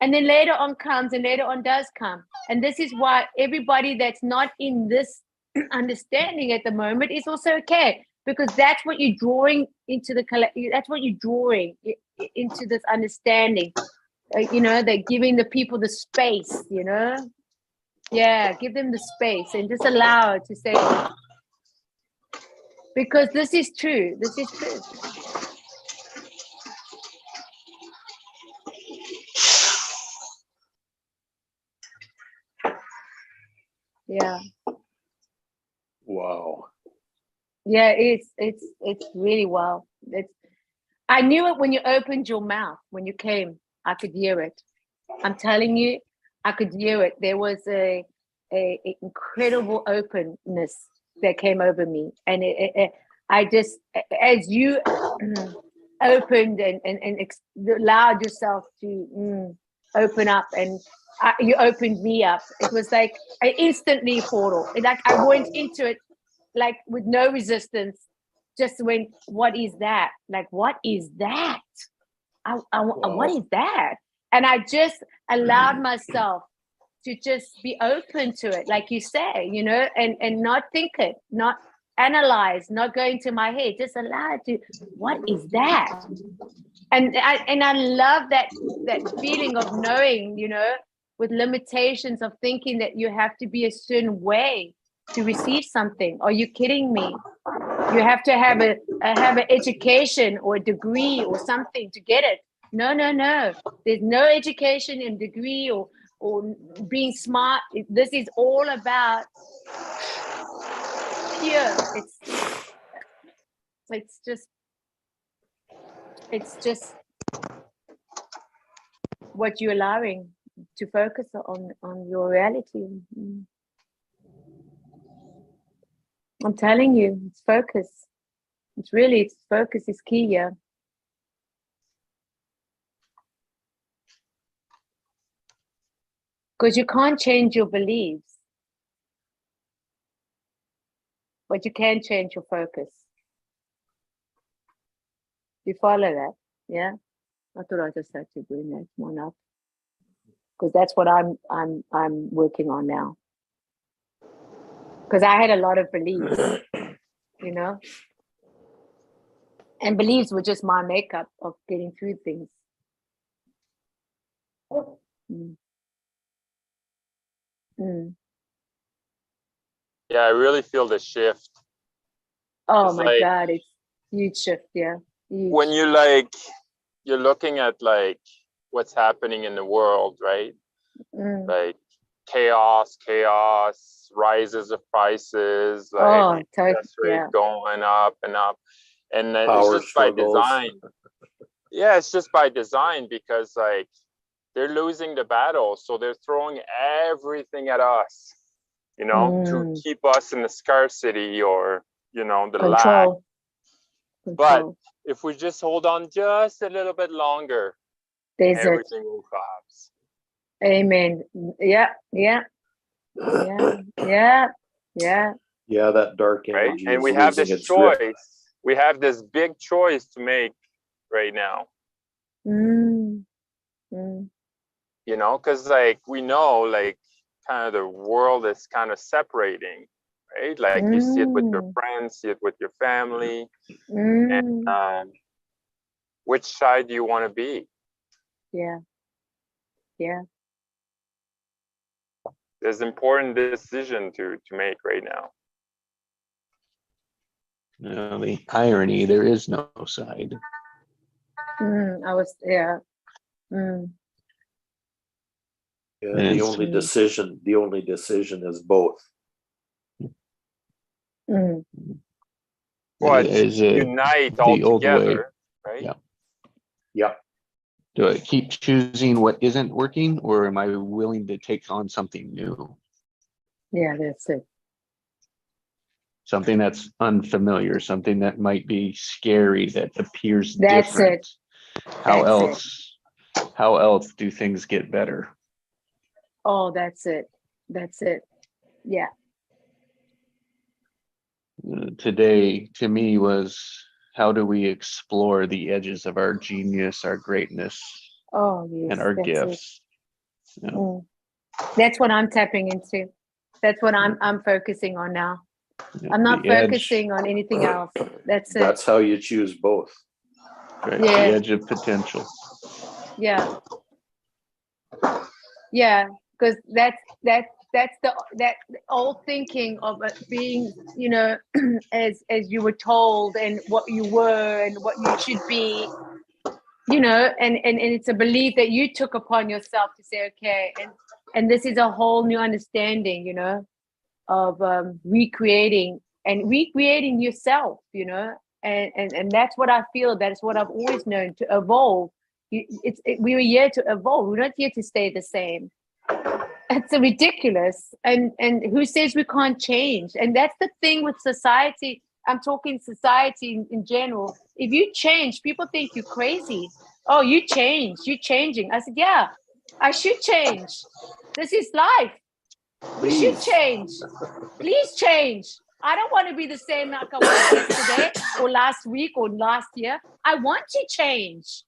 and then later on comes and later on does come. And this is why everybody that's not in this understanding at the moment is also okay, because that's what you're drawing into that's what you're drawing into this understanding. you know, they're giving the people the space, you know. Yeah, give them the space and just allow it to say, because this is true. This is true. Yeah. Wow. Yeah, it's really well. I knew it when you opened your mouth, when you came. I could hear it. I'm telling you, I could hear it. There was a incredible openness that came over me, and I just, as you opened and allowed yourself to open up, and you opened me up. It was like I instantly portal. Like I went into it like with no resistance. Just went, what is that? Like, what is that? What is that? And I just allowed myself to just be open to it, like you say, you know, and not think it, not analyze, not go into my head, just allow it to, what is that? And I love that feeling of knowing, you know, with limitations of thinking that you have to be a certain way to receive something. Are you kidding me? You have to have an education or a degree or something to get it. No. There's no education and degree or being smart. This is all about pure. It's just what you're allowing to focus on your reality. I'm telling you, it's focus. It's focus is key here. Because you can't change your beliefs, but you can change your focus. You follow that? Yeah. I thought I just had to bring that one up, because that's what I'm working on now. Because I had a lot of beliefs, you know, and beliefs were just my makeup of getting through things. Yeah, I really feel the shift. Oh It's my like, God, it's huge shift, yeah. Huge. when you're looking at like what's happening in the world, right? Like chaos, rises of prices, like interest rate going up and up. And then it's just by design. Yeah, it's just by design, because like they're losing the battle. So they're throwing everything at us, you know, to keep us in the scarcity or, you know, the lack. But if we just hold on just a little bit longer, everything will collapse. Amen. Yeah. Yeah, that dark energy. Right? And we have this choice. Grip. We have this big choice to make right now. You know, because like we know, like kind of the world is kind of separating, right? Like you see it with your friends, see it with your family. And which side do you want to be? Yeah. There's an important decision to make right now. No, the irony, there is no side. Yeah, the only decision is both. Well, unite all together, right? Yeah. Do I keep choosing what isn't working, or am I willing to take on something new? Yeah, that's it. Something that's unfamiliar, something that might be scary, that appears that's different. How else do things get better? Oh, that's it. Yeah. Today, to me, was how do we explore the edges of our genius, our greatness, and our gifts? Yeah. That's what I'm tapping into. That's what I'm focusing on now. Yeah, I'm not focusing on anything else. That's how you choose both. Right. Yeah. The edge of potential. Yeah. Yeah, because that's the old thinking of it being, you know, as you were told and what you were and what you should be, you know, and it's a belief that you took upon yourself to say, okay, and this is a whole new understanding, you know, of recreating yourself, you know, and that's what I feel. That's what I've always known, to evolve. We were here to evolve. We're not here to stay the same. It's ridiculous. And who says we can't change? And that's the thing with society. I'm talking society in general. If you change, people think you're crazy. Oh, you changed. You're changing. I said, yeah, I should change. This is life. We should Please. change. Please change. I don't want to be the same like I was yesterday or last week or last year. I want to change.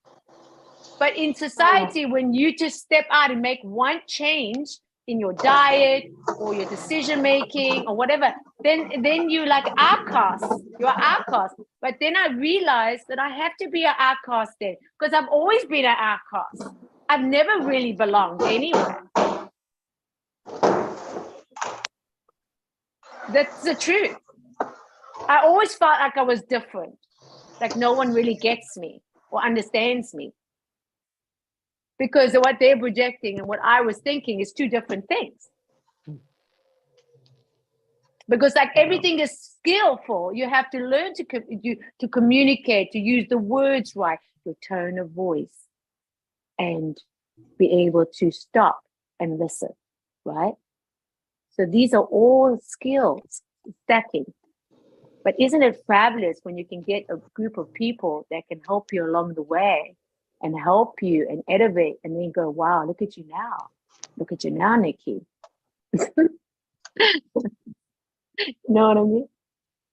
But in society, when you just step out and make one change in your diet or your decision making or whatever, then you're like outcast. You're outcast. But then I realized that I have to be an outcast then, because I've always been an outcast. I've never really belonged anywhere. That's the truth. I always felt like I was different, like no one really gets me or understands me. Because what they're projecting and what I was thinking is two different things. Because like everything is skillful. You have to learn to communicate, to use the words right, your tone of voice, and be able to stop and listen, right? So these are all skills stacking. But isn't it fabulous when you can get a group of people that can help you along the way and help you and elevate, and then go, wow, look at you now. Look at you now, Nikki. You know what I mean?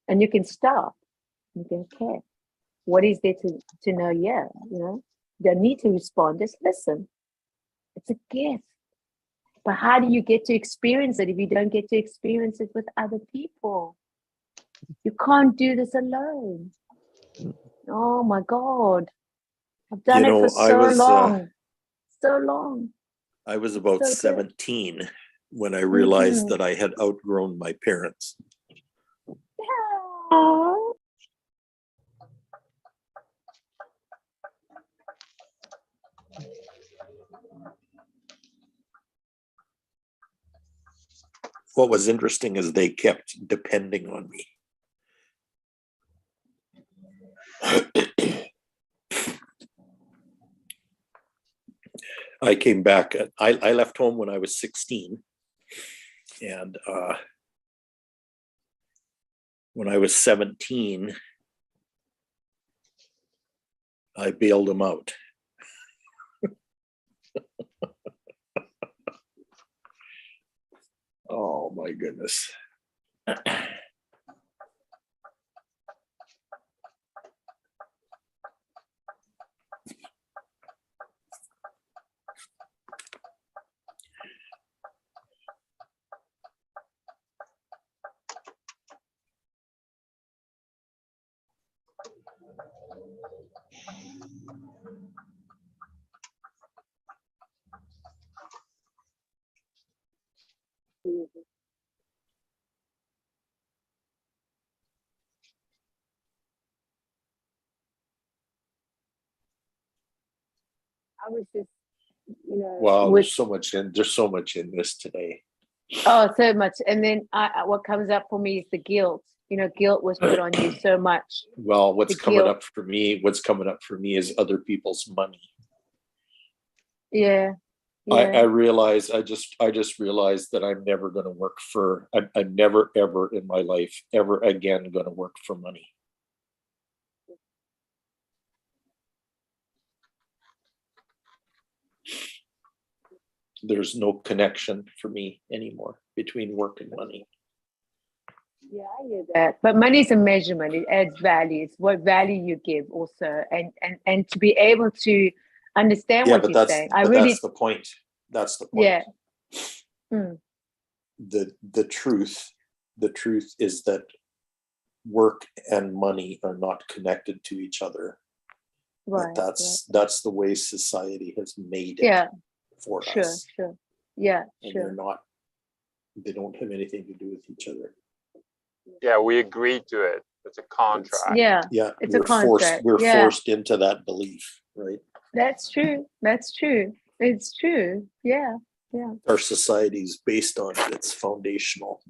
And you can stop. You can care. What is there to know? Yeah, you know, you don't need to respond. Just listen. It's a gift. But how do you get to experience it if you don't get to experience it with other people? You can't do this alone. Oh my God. I've done it for so long. So long. I was about So good. 17 when I realized that I had outgrown my parents. Aww. What was interesting is they kept depending on me. I came back. I left home when I was 16. And when I was 17, I bailed them out. Oh my goodness. I was just, you know, Wow, there's so much in this today. Oh, so much. And then what comes up for me is the guilt. You know, guilt was put on you so much. Well, what's coming up for me is other people's money. Yeah. I realize, I just realized that I'm never going to work for, I'm never, ever in my life, ever again going to work for money. There's no connection for me anymore between work and money. Yeah, I hear that. But money is a measurement. It adds value. It's what value you give also. And to be able to understand what you're saying. That's the point. That's the point. Yeah. Mm. The truth is that work and money are not connected to each other. Right. That's the way society has made it. Yeah. for Sure, us. sure. Yeah, And sure. they don't have anything to do with each other. Yeah, we agreed to it. It's a contract. Yeah, Yeah, It's a we're forced, contract, we're yeah. forced into that belief, right? that's true. That's true. It's true. Yeah, yeah. Our society is based on it. It's foundational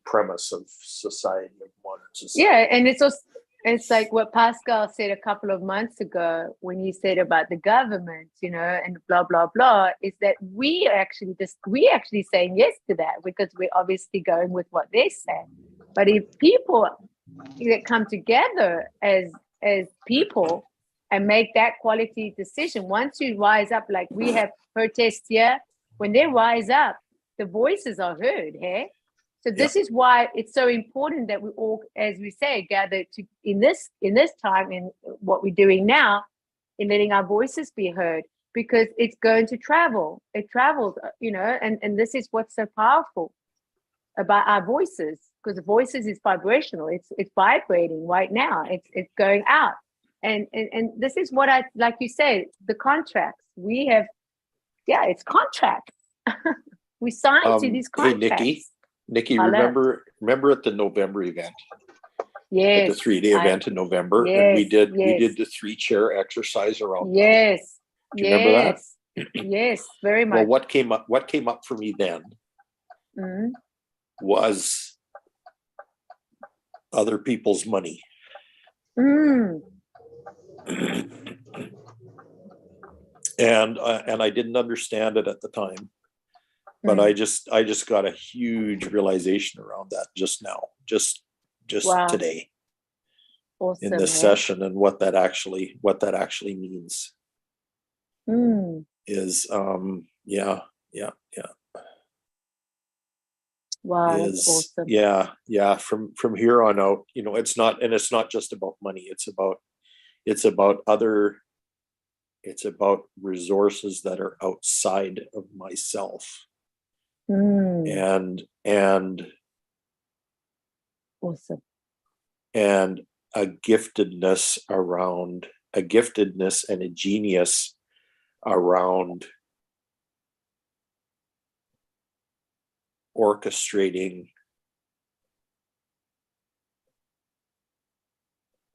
premise of society, of modern society. Yeah, and it's also, it's like what Pascal said a couple of months ago when he said about the government, you know, and blah blah blah, is that we actually saying yes to that because we're obviously going with what they say. But if people that come together as people and make that quality decision, once you rise up, like we have protests here, when they rise up, the voices are heard, hey? So this is why it's so important that we all, as we say, gather to in this time, in what we're doing now, in letting our voices be heard, because it's going to travel. It travels, you know, and this is what's so powerful about our voices, because the voices is vibrational. It's vibrating right now. It's going out, and this is what I like. You say the contracts we have. Yeah, it's contracts. We signed to these Hey, contracts. Nikki, Hello. remember at the November event, at Yes. the 3-day event in November, and we Yes, did yes. the 3-chair exercise around money. Yes. Do you remember that? Yes, very Well, much. what came up for me then Mhm. was other people's money. Mm. And I didn't understand it at the time, but I just got a huge realization around that just now, just Wow. today Awesome. in this session, and what that actually means is Wow, that's awesome. From here on out, you know, it's not just about money. It's about resources that are outside of myself, and Awesome. and a giftedness and a genius around orchestrating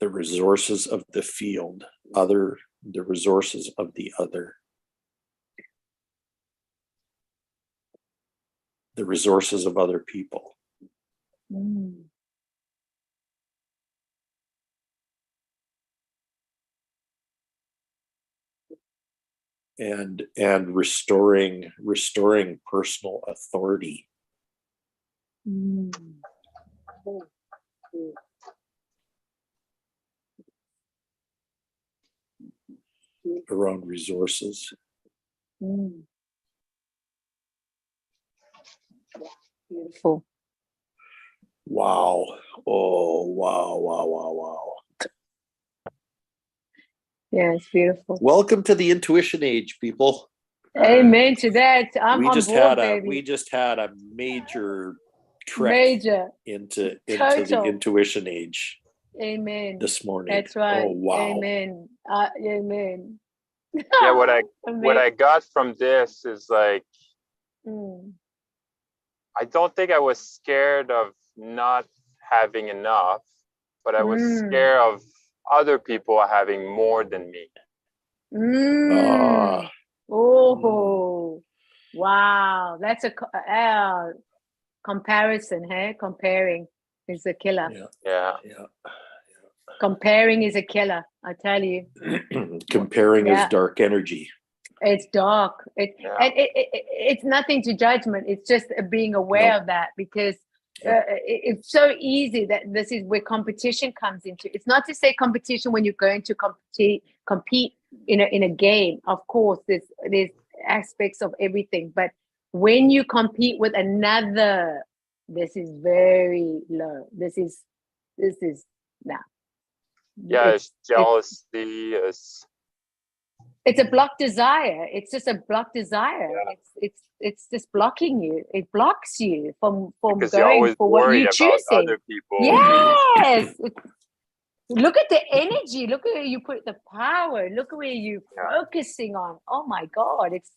the resources of the field, the resources of the other, the resources of other people. And restoring personal authority. Around resources. Beautiful. Wow. Oh, wow. Yeah, it's beautiful. Welcome to the intuition age, people. Amen to that. I'm on board, baby. We just had a major trek into the intuition age. Amen. This morning. That's right. Oh, wow. Amen. Amen. Yeah, what I got from this is like, I don't think I was scared of not having enough, but I was scared of other people having more than me. Oh, wow. That's a comparison, hey? Comparing is a killer. Yeah. Comparing is a killer, I tell you. Comparing is dark energy. It's dark. It's nothing to judgment. It's just being aware of that, because it's so easy that this is where competition comes into. It's not to say competition when you're going to compete in a game. Of course, there's aspects of everything, but when you compete with another, this is very low. This is nah. Yeah, it's jealousy. It's a blocked desire. It's just a blocked desire. Yeah. It's just blocking you. It blocks you from because going for what you're choosing. Other people. Yes. Look at the energy. Look at where you put the power. Look at where you're Yeah. focusing on. Oh my God. It's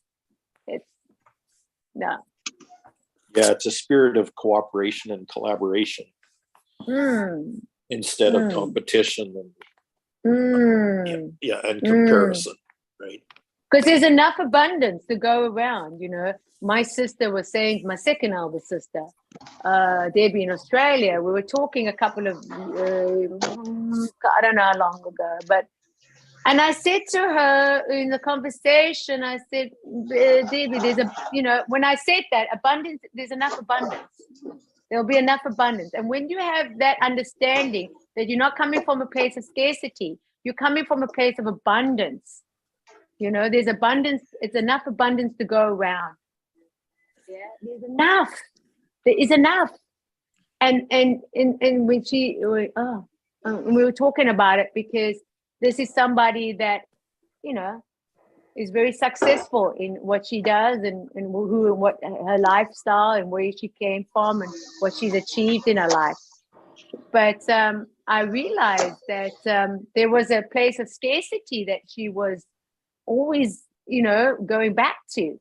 no. Yeah, it's a spirit of cooperation and collaboration Mm, instead of Mm. competition and mm. and comparison, right? Because there's enough abundance to go around, you know. My sister was saying, my second eldest sister, Debbie in Australia, we were talking a couple of, I don't know how long ago, but, and I said to her in the conversation, I said, Debbie, there's a, you know, when I said that, abundance, there's enough abundance. There'll be enough abundance. And when you have that understanding that you're not coming from a place of scarcity, you're coming from a place of abundance. You know, there's abundance, it's enough abundance to go around. Yeah, there's enough. There is enough. And when we were talking about it, because this is somebody that, you know, is very successful in what she does and who and what her lifestyle and where she came from and what she's achieved in her life. But I realized that there was a place of scarcity that she was always, you know, going back to.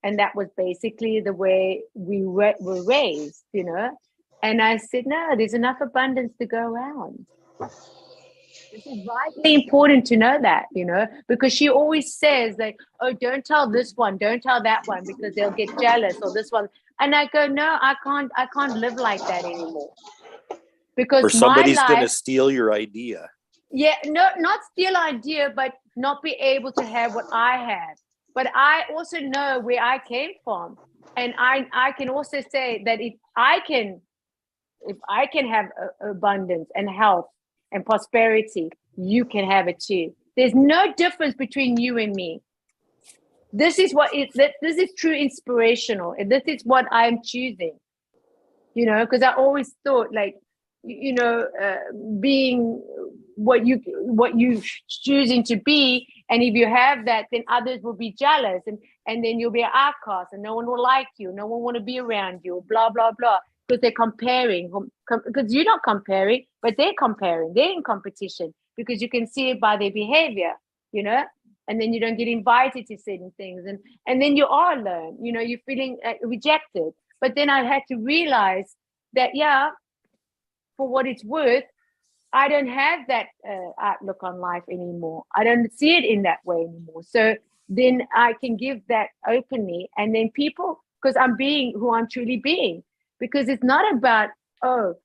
And that was basically the way we were raised, you know. And I said, no, there's enough abundance to go around. This is vitally important to know that, you know, because she always says like, oh, don't tell this one, don't tell that one, because they'll get jealous, or this one. And I go, no, I can't live like that anymore. Because Or somebody's my life, going to steal your idea. yeah, no, not steal idea, but not be able to have what I have. But I also know where I came from. And I can also say that if I can have abundance and health and prosperity, you can have it too. There's no difference between you and me. This is this is true inspirational. And this is what I'm choosing, you know, because I always thought like, you know, being what you choosing to be, and if you have that, then others will be jealous, and then you'll be an outcast, and no one will like you, no one want to be around you, blah blah blah, because they're comparing, because you're not comparing, but they're comparing, they're in competition, because you can see it by their behavior, you know, and then you don't get invited to certain things, and then you are alone, you know, you're feeling rejected. But then I had to realize that, yeah, for what it's worth, I don't have that outlook on life anymore. I don't see it in that way anymore. So then I can give that openly. And then people, because I'm being who I'm truly being, because it's not about, oh,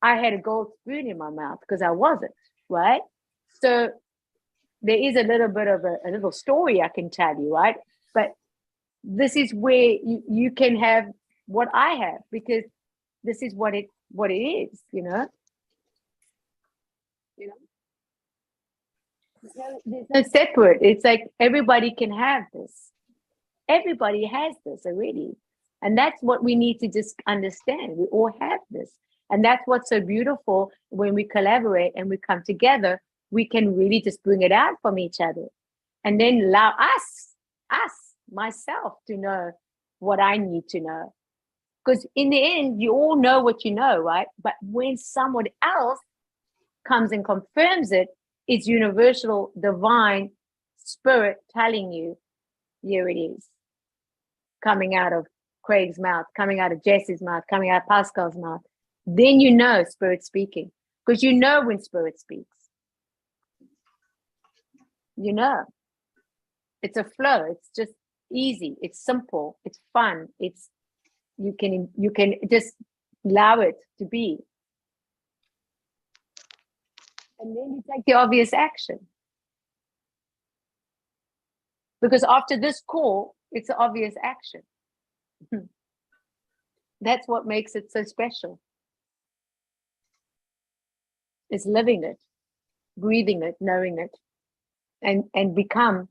I had a gold spoon in my mouth, because I wasn't, right? So there is a little bit of a little story I can tell you, right? But this is where you can have what I have, because this is what it is, you know. There's no separate. It's like everybody can have this. Everybody has this already. And that's what we need to just understand. We all have this. And that's what's so beautiful when we collaborate and we come together, we can really just bring it out from each other. And then allow myself to know what I need to know. Because in the end, you all know what you know, right? But when someone else comes and confirms it, it's universal, divine spirit telling you, here it is. Coming out of Craig's mouth, coming out of Jesse's mouth, coming out of Pascal's mouth. Then you know spirit speaking. Because you know when spirit speaks. You know. It's a flow. It's just easy. It's simple. It's fun. It's you can just allow it to be. And then you take the obvious action. Because after this call, it's an obvious action. That's what makes it so special. It's living it, breathing it, knowing it, and become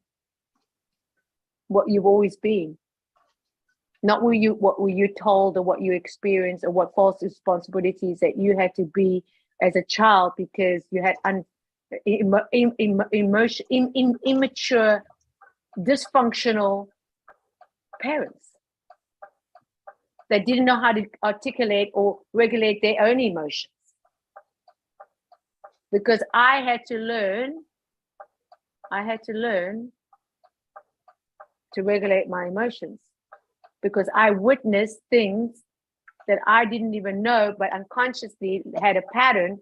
what you've always been. Not what were you told, or what you experienced, or what false responsibilities that you had to be as a child because you had immature, dysfunctional parents that didn't know how to articulate or regulate their own emotions. because I had to learn to regulate my emotions, because I witnessed things that I didn't even know, but unconsciously had a pattern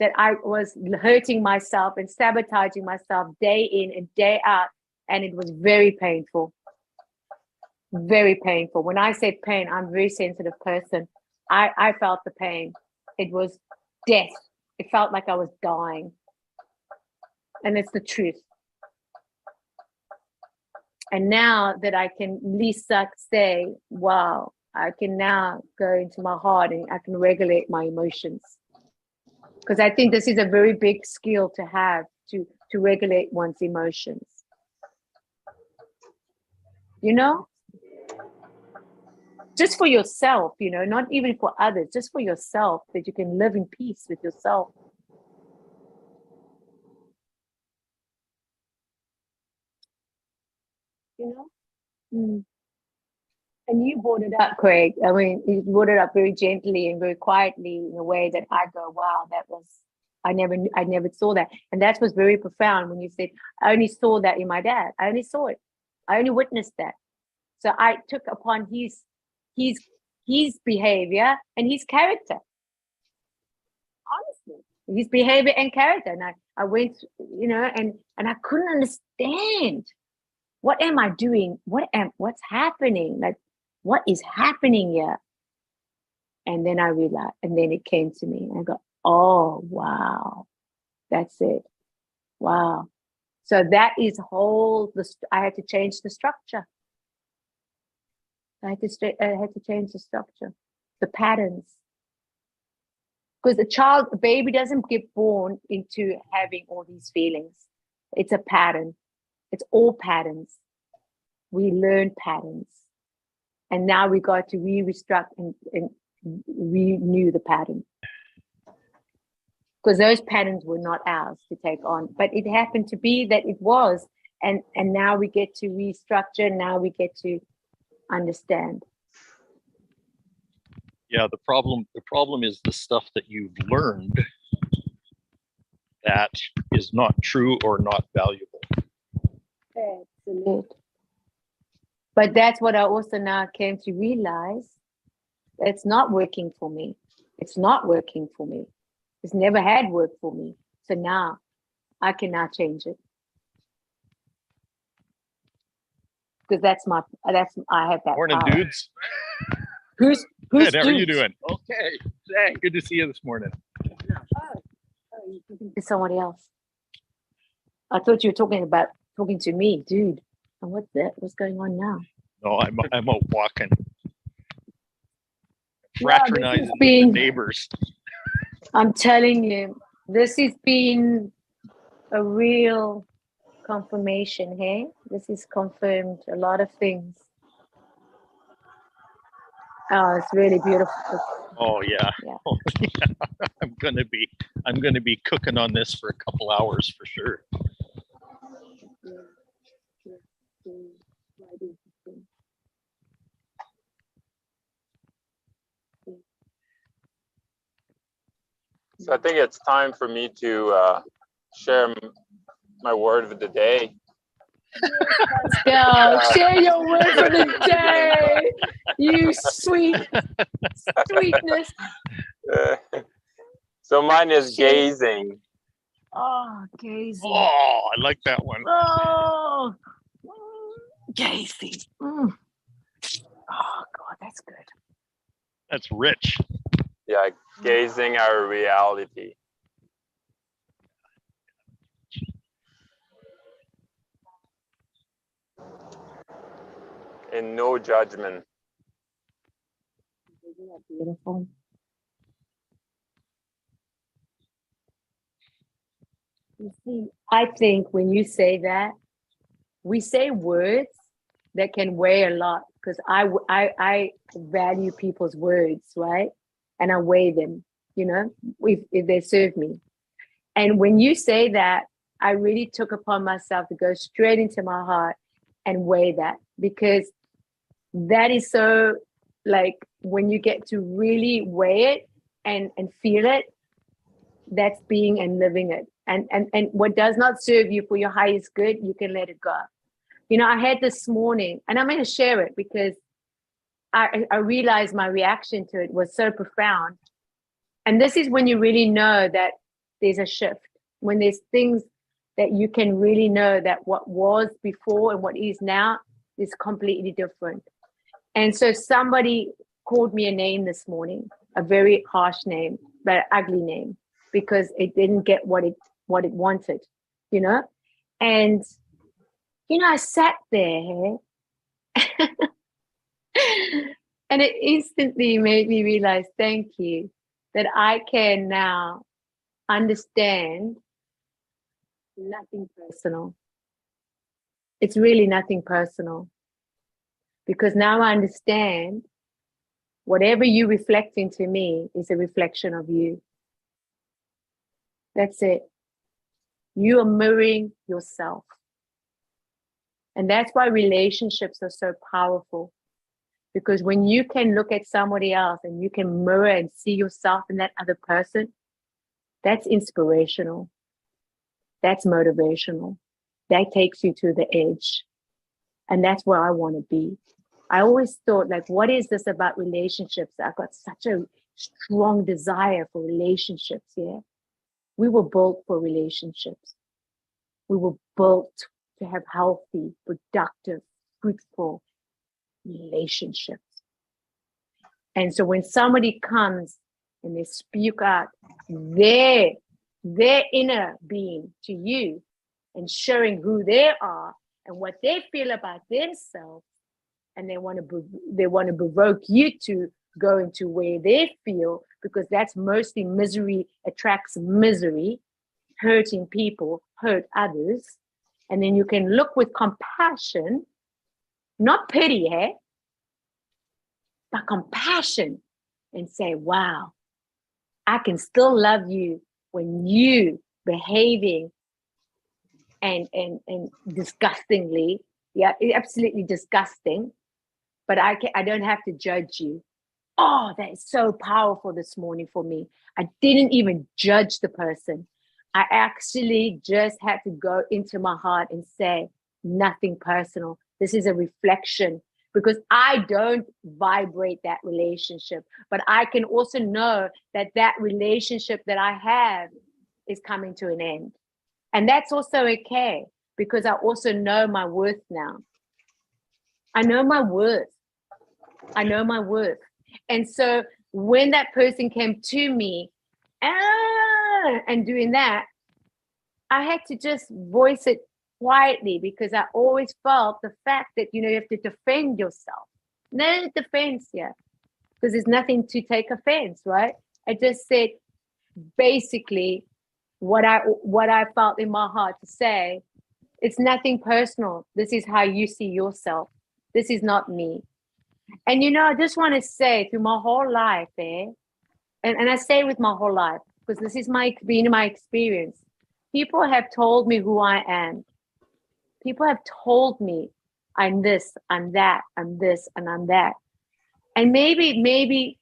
that I was hurting myself and sabotaging myself day in and day out. And it was very painful. Very painful. When I say pain, I'm a very sensitive person. I felt the pain. It was death. It felt like I was dying. And it's the truth. And now that I can at least say, wow, I can now go into my heart and I can regulate my emotions. Because I think this is a very big skill to have, to regulate one's emotions. You know? Just for yourself, you know, not even for others, just for yourself, that you can live in peace with yourself. You know? Mm. And you brought it up, Craig. I mean, you brought it up very gently and very quietly in a way that I go, wow, that was, I never saw that. And that was very profound when you said, I only saw that in my dad. I only saw it. I only witnessed that. So I took upon his behavior and his character. Honestly, his behavior and character. And I went, you know, and I couldn't understand. What am I doing? What's happening? Like, what is happening here? And then I realized, and then it came to me. And I go, oh, wow, that's it. Wow. So that is I had to change the structure. I had to change the structure, the patterns. Because a baby doesn't get born into having all these feelings. It's a pattern. It's all patterns. We learn patterns. And now we got to restruct and renew the pattern. Because those patterns were not ours to take on. But it happened to be that it was. And now we get to restructure. Now we get to understand. Yeah, the problem is the stuff that you've learned that is not true or not valuable. Absolutely. But that's what I also now came to realize. It's not working for me. It's not working for me. It's never had worked for me. So now I can now change it. Because I have that Morning, power. dudes. Who's Good. How are you dudes? doing? Okay. Hey, good to see you this morning. Oh, you're talking to somebody else. I thought you were talking to me, dude. And what's that? What's going on now? No, I'm out walking, No, fraternizing with the neighbors. I'm telling you, this has been a real confirmation, hey? This has confirmed a lot of things. Oh, it's really beautiful. Oh yeah. Yeah. Oh, yeah. I'm gonna be cooking on this for a couple hours for sure. So I think it's time for me to share my word of the day. Go, share your word for the day. You sweetness. So mine is gazing. Oh, gazing. Oh, I like that one. Oh, gazing. Oh God, that's good. That's rich. Yeah, gazing our reality. In no judgment. Isn't that beautiful? You see, I think when you say that, we say words that can weigh a lot, because I value people's words, right? And I weigh them, you know, if they serve me. And when you say that, I really took upon myself to go straight into my heart and weigh that, because that is so, like, when you get to really weigh it and feel it, that's being and living it. And what does not serve you for your highest good, you can let it go. You know, I had this morning, and I'm going to share it because I realized my reaction to it was so profound. And this is when you really know that there's a shift, when there's things that you can really know that what was before and what is now is completely different. And so somebody called me a name this morning, a very harsh name, but an ugly name, because it didn't get what it wanted, you know? And, you know, I sat there and it instantly made me realize, thank you, that I can now understand nothing personal. It's really nothing personal, because now I understand whatever you reflect into me is a reflection of you. That's it. You are mirroring yourself. And that's why relationships are so powerful. Because when you can look at somebody else and you can mirror and see yourself in that other person, that's inspirational. That's motivational. That takes you to the edge. And that's where I want to be. I always thought, like, what is this about relationships? I've got such a strong desire for relationships, yeah? We were built for relationships. We were built to have healthy, productive, fruitful relationships. And so when somebody comes and they speak out their inner being to you and showing who they are and what they feel about themselves, and they want to provoke you to go into where they feel, because that's mostly misery attracts misery, hurting people, hurt others. And then you can look with compassion, not pity, but compassion, and say, wow, I can still love you when you behaving and disgustingly, yeah, absolutely disgusting, but I don't have to judge you. Oh, that is so powerful this morning for me. I didn't even judge the person. I actually just had to go into my heart and say, nothing personal. This is a reflection, because I don't vibrate that relationship, but I can also know that that relationship that I have is coming to an end. And that's also okay, because I also know my worth now. I know my worth. I know my worth. And so when that person came to me and doing that, I had to just voice it quietly, because I always felt the fact that, you have to defend yourself. No defense here, because there's nothing to take offense, right? I just said basically what I felt in my heart to say. It's nothing personal. This is how you see yourself. This is not me. And I just want to say, through my whole life, and I say with my whole life, because this is been my experience. People have told me who I am. People have told me I'm this, I'm that, I'm this, and I'm that. And maybe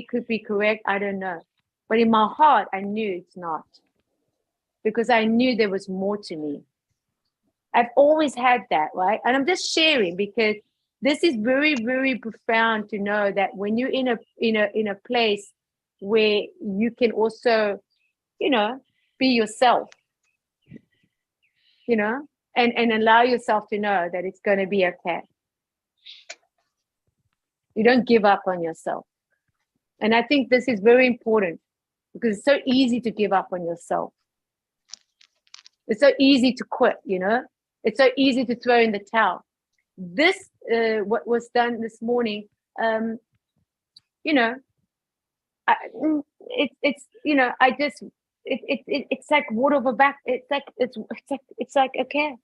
could be correct. I don't know. But in my heart, I knew it's not, because I knew there was more to me. I've always had that, right? And I'm just sharing because this is very, very profound to know that when you're in a place where you can also, be yourself, and allow yourself to know that it's going to be okay. You don't give up on yourself. And I think this is very important, because it's so easy to give up on yourself. It's so easy to quit, It's so easy to throw in the towel. This, what was done this morning, it's like water over back. It's like okay,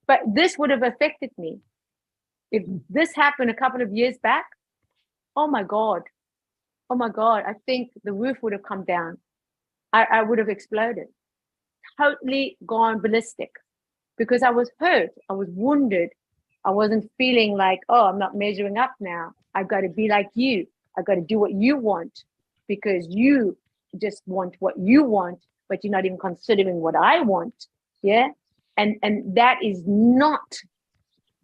but this would have affected me if this happened a couple of years back. Oh my God, I think the roof would have come down. I would have exploded, totally gone ballistic, because I was hurt, I was wounded. I wasn't feeling like, oh, I'm not measuring up now. I've got to be like you. I've got to do what you want, because you just want what you want, but you're not even considering what I want. Yeah. And that is not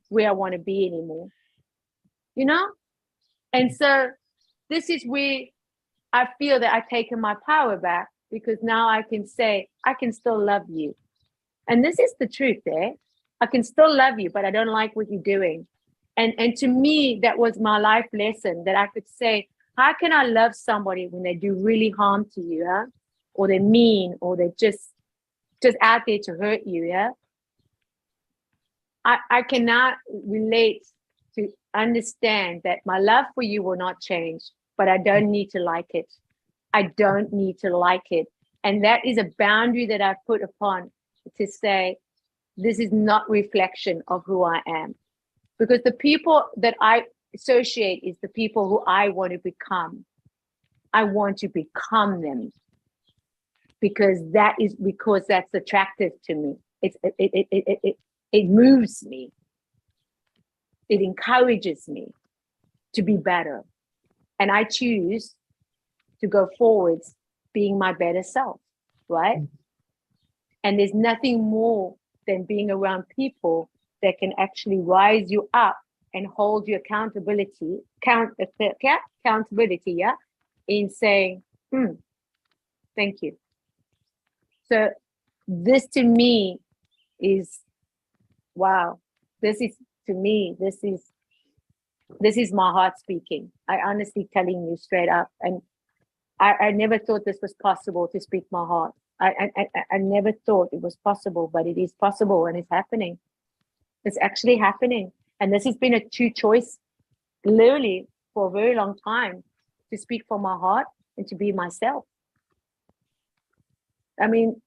where I want to be anymore. You know? And so this is where I feel that I've taken my power back, because now I can say, I can still love you. And this is the truth there. I can still love you, but I don't like what you're doing. And to me, that was my life lesson, that I could say, how can I love somebody when they do really harm to you, huh? Or they're mean, or they're just out there to hurt you, yeah? I cannot relate to understand that my love for you will not change, but I don't need to like it. I don't need to like it. And that is a boundary that I put upon, to say, this is not reflection of who I am. Because the people that I associate is the people who I want to become. I want to become them, because that's attractive to me. It moves me. It encourages me to be better. And I choose to go forwards being my better self, right? And there's nothing more than being around people that can actually rise you up and hold you accountability, yeah, in saying, thank you. So this to me is, wow, this is my heart speaking. I honestly telling you straight up. And I never thought this was possible, to speak my heart. I never thought it was possible, but it is possible, and it's happening. It's actually happening. And this has been a true choice, literally, for a very long time, to speak from my heart and to be myself. I mean,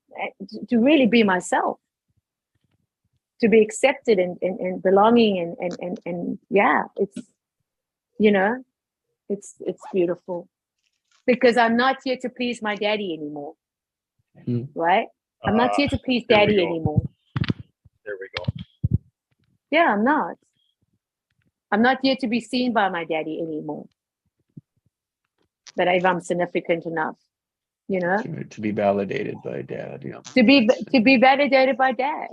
to really be myself, to be accepted and belonging and yeah, it's, you know, it's beautiful, because I'm not here to please my daddy anymore, right? I'm not here to please there we daddy go. anymore. There we go. Yeah, I'm not. I'm not here to be seen by my daddy anymore. But if I'm significant enough, you know, To be validated by dad, to be validated by dad.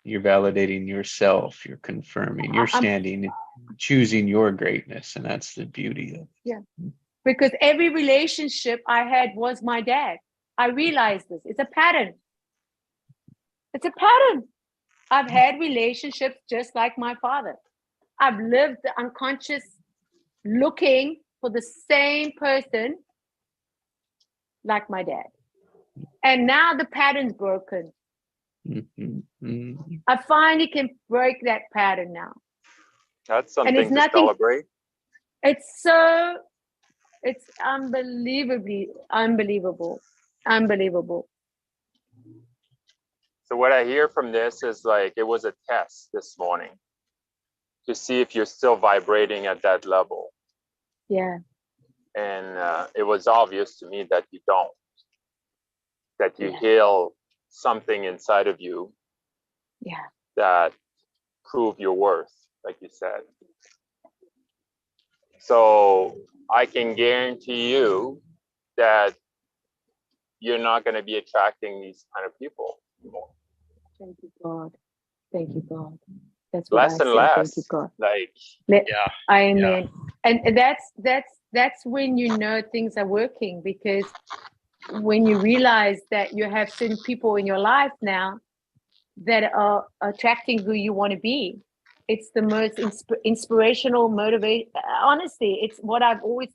You're validating yourself, you're confirming, you're I'm- standing, choosing your greatness, and that's the beauty of it. Yeah. Because every relationship I had was my dad. I realized this. It's a pattern. It's a pattern. I've had relationships just like my father. I've lived unconscious, looking for the same person like my dad. And now the pattern's broken. I finally can break that pattern now. That's something it's to nothing- celebrate. It's unbelievable. So what I hear from this is like, it was a test this morning to see if you're still vibrating at that level. Yeah. And it was obvious to me that you don't, that you Yeah. heal something inside of you Yeah. that prove your worth, like you said. So I can guarantee you that you're not going to be attracting these kind of people anymore. Thank you, God. Thank you, God. That's what Less I and say. less. Thank you, God. Like, Yeah. Amen. And that's when you know things are working, because when you realize that you have certain people in your life now that are attracting who you want to be, it's the most inspirational motivation. Honestly, it's what I've always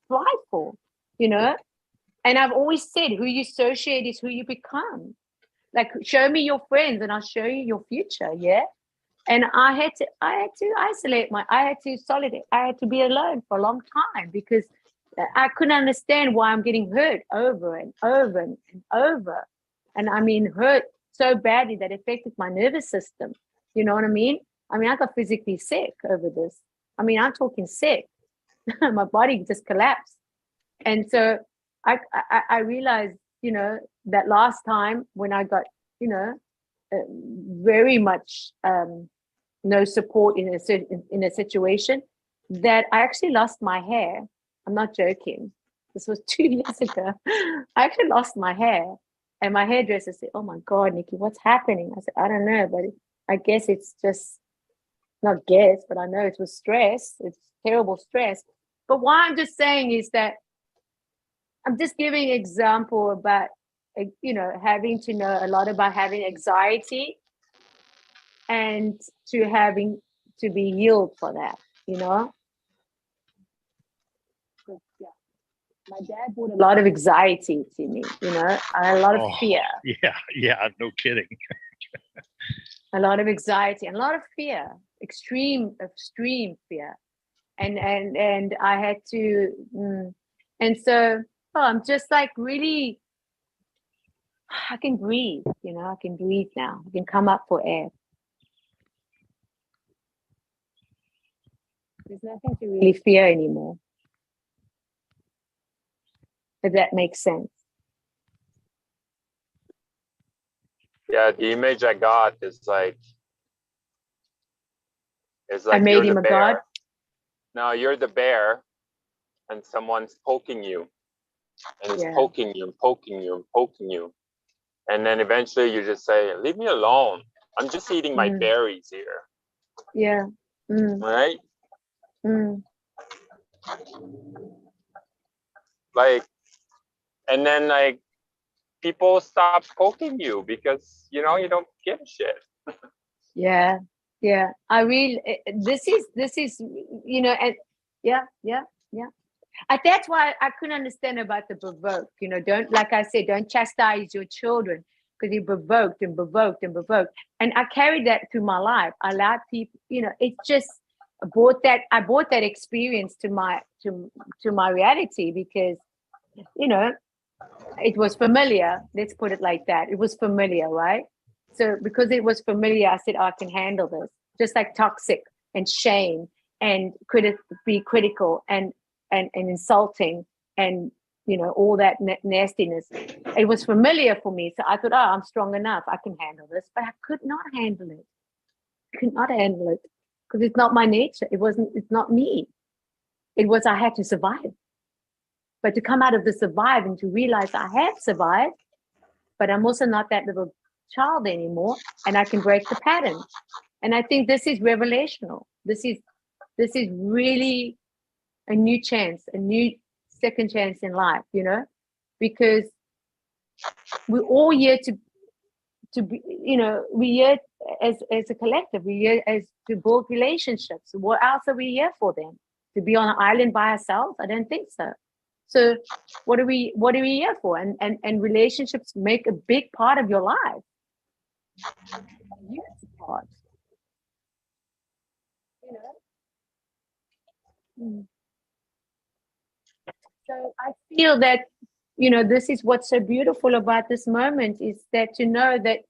thrived for, you know. And I've always said, who you associate is who you become. Like, show me your friends, and I'll show you your future. Yeah. And I had to isolate I had to be alone for a long time, because I couldn't understand why I'm getting hurt over and over and over. And I mean, hurt so badly that it affected my nervous system. You know what I mean? I mean, I got physically sick over this. I mean, I'm talking sick. My body just collapsed. And so I realized, you know, that last time when I got, you know, very much no support in a situation, that I actually lost my hair. I'm not joking. This was 2 years ago. I actually lost my hair. And my hairdresser said, "Oh my God, Nikki, what's happening?" I said, "I don't know, but I guess it's just, not guess, but I know it was stress. It's terrible stress." But what I'm just saying is that I'm just giving an example about, having to know a lot about having anxiety and to having to be healed for that, you know? But, yeah. My dad brought a lot of anxiety to me, I had a lot of Oh, fear, yeah, no kidding. a lot of anxiety, and a lot of fear, extreme fear. And I had to, and so, I'm just like really, I can breathe, I can breathe now. I can come up for air. There's nothing to really fear anymore. If that makes sense. Yeah, the image I got is like I made you're him the a god. bear. No, you're the bear, and someone's poking you, and it's Yeah. poking you and poking you and poking you, and then eventually you just say, "Leave me alone. I'm just eating my berries here." Yeah. Right? Like, and then like people stop poking you because you don't give a shit. Yeah. Yeah. I really, this is, and yeah. That's why I couldn't understand about the provoke. Don't, like I said, don't chastise your children because you provoked and provoked and provoked. And I carried that through my life. I allowed people, it's just I brought that experience to my reality because, it was familiar. Let's put it like that. It was familiar, right? So because it was familiar, I said, I can handle this. Just like toxic and shame and be critical and insulting and all that nastiness. It was familiar for me. So I thought, I'm strong enough. I can handle this. But I could not handle it. I could not handle it because it's not my nature. It's not me. It was, I had to survive. But to come out of the survive and to realize I have survived, but I'm also not that little child anymore, and I can break the pattern. And I think this is revelational. This is really a new chance, a new second chance in life, because we're all here to be, we're here as a collective, we're here as to build relationships. What else are we here for then? To be on an island by ourselves? I don't think so. So what are we here for? And relationships make a big part of your life. A huge part. So I feel that, this is what's so beautiful about this moment is that to know that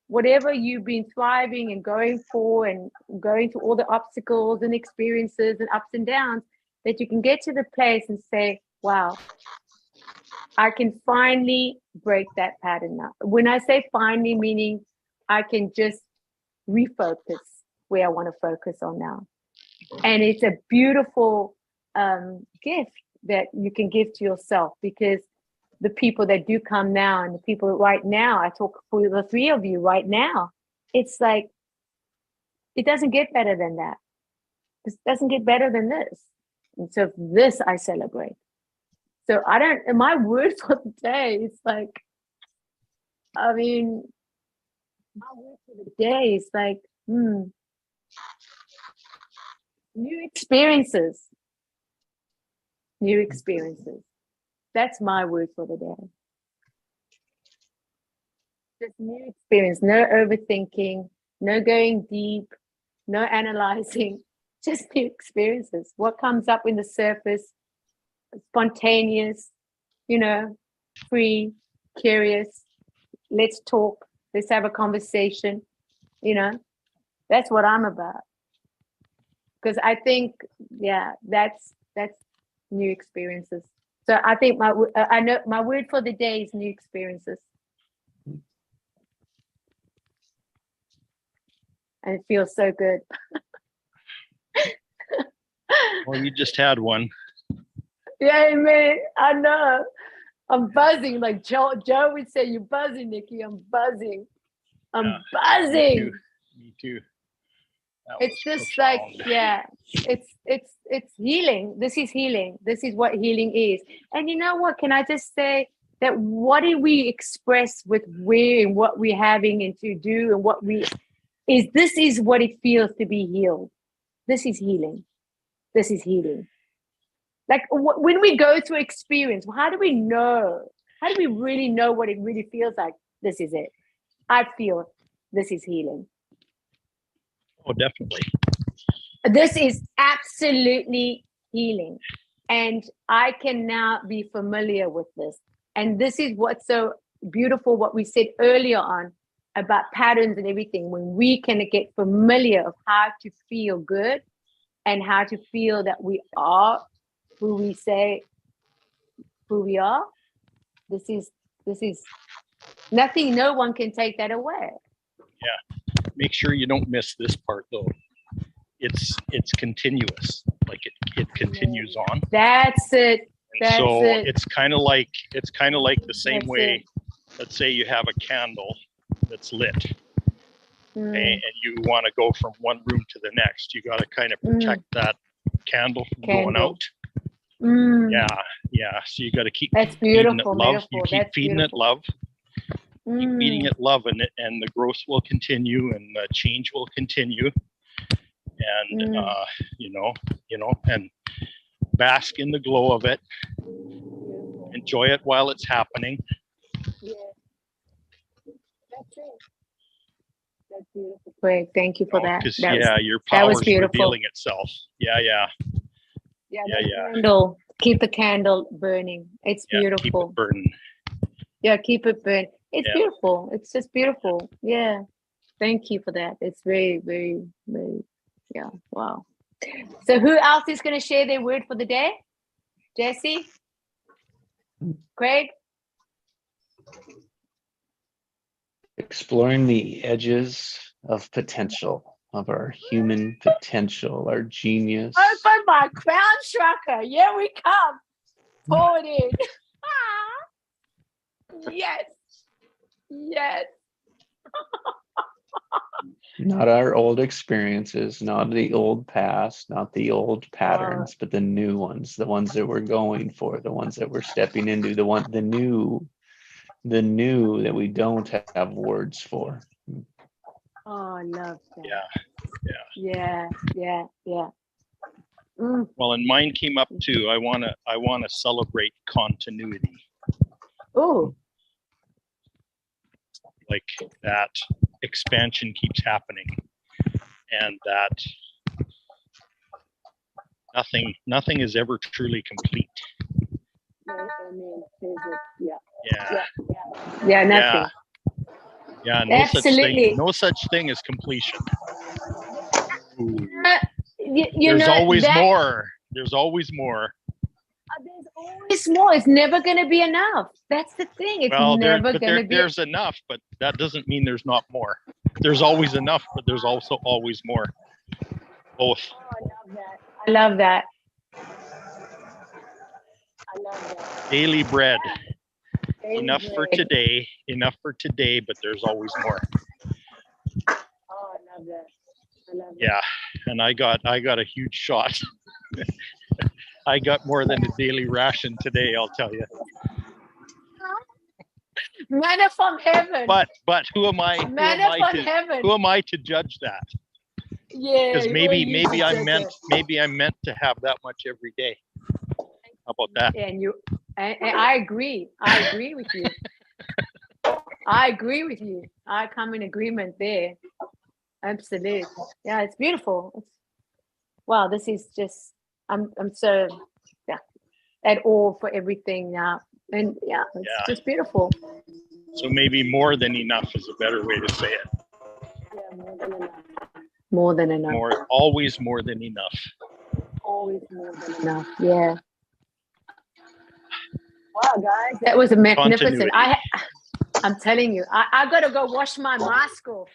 whatever you've been thriving and going for and going through all the obstacles and experiences and ups and downs, that you can get to the place and say, wow, I can finally break that pattern now. When I say finally, meaning I can just refocus where I want to focus on now. And it's a beautiful gift that you can give to yourself because the people that do come now and the people right now, I talk for the three of you right now, it's like, it doesn't get better than that. It doesn't get better than this. And so this I celebrate. So my word for the day is like, my word for the day is like, new experiences. New experiences. That's my word for the day. Just new experience, no overthinking, no going deep, no analyzing, just new experiences. What comes up in the surface, spontaneous, free, curious. Let's talk. Let's have a conversation. That's what I'm about. Because I think, that's new experiences. So I think I know my word for the day is new experiences. And it feels so good. Well, you just had one. Yeah, man. I know. I'm buzzing. Like Joe would say, "You're buzzing, Nikki." I'm buzzing. I'm Yeah, buzzing. Me too. That It's was just like, profound. yeah, it's healing. This is healing. This is what healing is. And you know what? Can I just say that what do we express with where and what we're having and to do and what we is this is what it feels to be healed. This is healing. This is healing. Like when we go through experience, how do we know? How do we really know what it really feels like? This is it. I feel this is healing. Oh, definitely. This is absolutely healing. And I can now be familiar with this. And this is what's so beautiful, what we said earlier on about patterns and everything. When we can get familiar of how to feel good and how to feel that we are who we say who we are, this is nothing, no one can take that away. Make sure you don't miss this part though. It's continuous. Like it continues on. That's it. And That's so it. it's kind of like the same That's way. it. Let's say you have a candle that's lit, Mm, and you want to go from one room to the next. You got to kind of protect that candle from going Candle. out. mm. Yeah. So you got to keep That's feeding it beautiful love. metaphor. You keep That's feeding beautiful. it love. Keep feeding Mm, it love, and the growth will continue, and the change will continue. And Mm. you know, and bask in the glow of it. Enjoy it while it's happening. Yeah. That's it. That's beautiful. Great. Thank you for that. Because That was, your that was power's beautiful. revealing itself. Yeah. Yeah, Yeah, that yeah. candle. Keep the candle burning. It's Yeah, keep beautiful. it burning. Yeah, keep it burning. It's Yeah. beautiful. It's just beautiful. Yeah. Thank you for that. It's very, very, very, yeah. Wow. So who else is going to share their word for the day? Jesse? Craig? Exploring the edges of potential, of our human potential, our genius. Open my crown chakra. Here we come. Forward in. Yes. Yes. Not our old experiences, not the old past, not the old patterns, but the new ones, the ones that we're going for, the ones that we're stepping into, the new that we don't have words for. Oh, I love that. Yeah. Yeah. Mm. Well, and mine came up too. I wanna celebrate continuity. Oh, Like that expansion keeps happening, and that nothing is ever truly complete. yeah, nothing. Yeah, Absolutely. no such thing as completion. Ooh. You There's know, always that- more. There's always more. There's always more. It's never going to be enough. That's the thing. It's never going to be. There's enough, but that doesn't mean there's not more. There's always enough, but there's also always more. Both. I love that. Daily bread. Enough Daily for bread. today, but there's always more. Oh, I love that. Yeah, and I got a huge shot. I got more than a daily ration today, I'll tell you. Manna from heaven. But who am I? Manna from heaven. Who am I to judge that? Yeah. Because maybe I'm meant. meant to have that much every day. How about that? And I agree. I agree with you. I agree with you. I come in agreement there. Absolutely. Yeah, it's beautiful. Wow, this is just I'm so at all for everything now. And it's just beautiful. So maybe more than enough is a better way to say it. More than enough. Always more than enough. Always more than enough. Yeah. Wow, guys, that was a magnificent. Continuity. I'm telling you, I gotta go wash my mask off.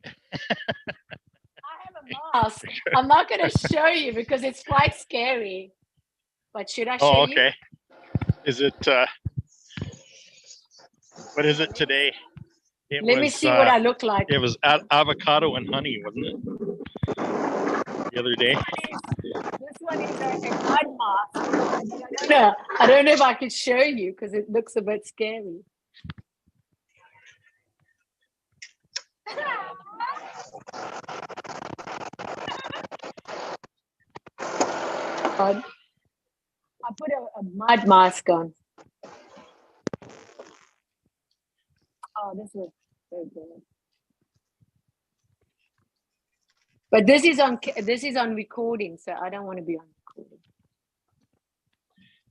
I have a mask. I'm not gonna show you because it's quite scary. But should I show Oh, you? okay. Is it, what is it today? It Let me was, see what I look like. it was avocado and honey, wasn't it? The other day. This one is a mud mask. No, I don't know if I can show you because it looks a bit scary. I put a mud mask on. Oh, this looks so good. But this is on recording, so I don't want to be on recording.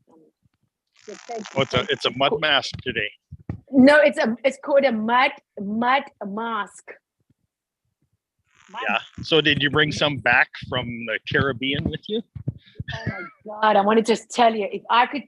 Oh, it's a mud mask today. No, it's called a mud mask. Yeah. So did you bring some back from the Caribbean with you? Oh my God, I want to just tell you, if I could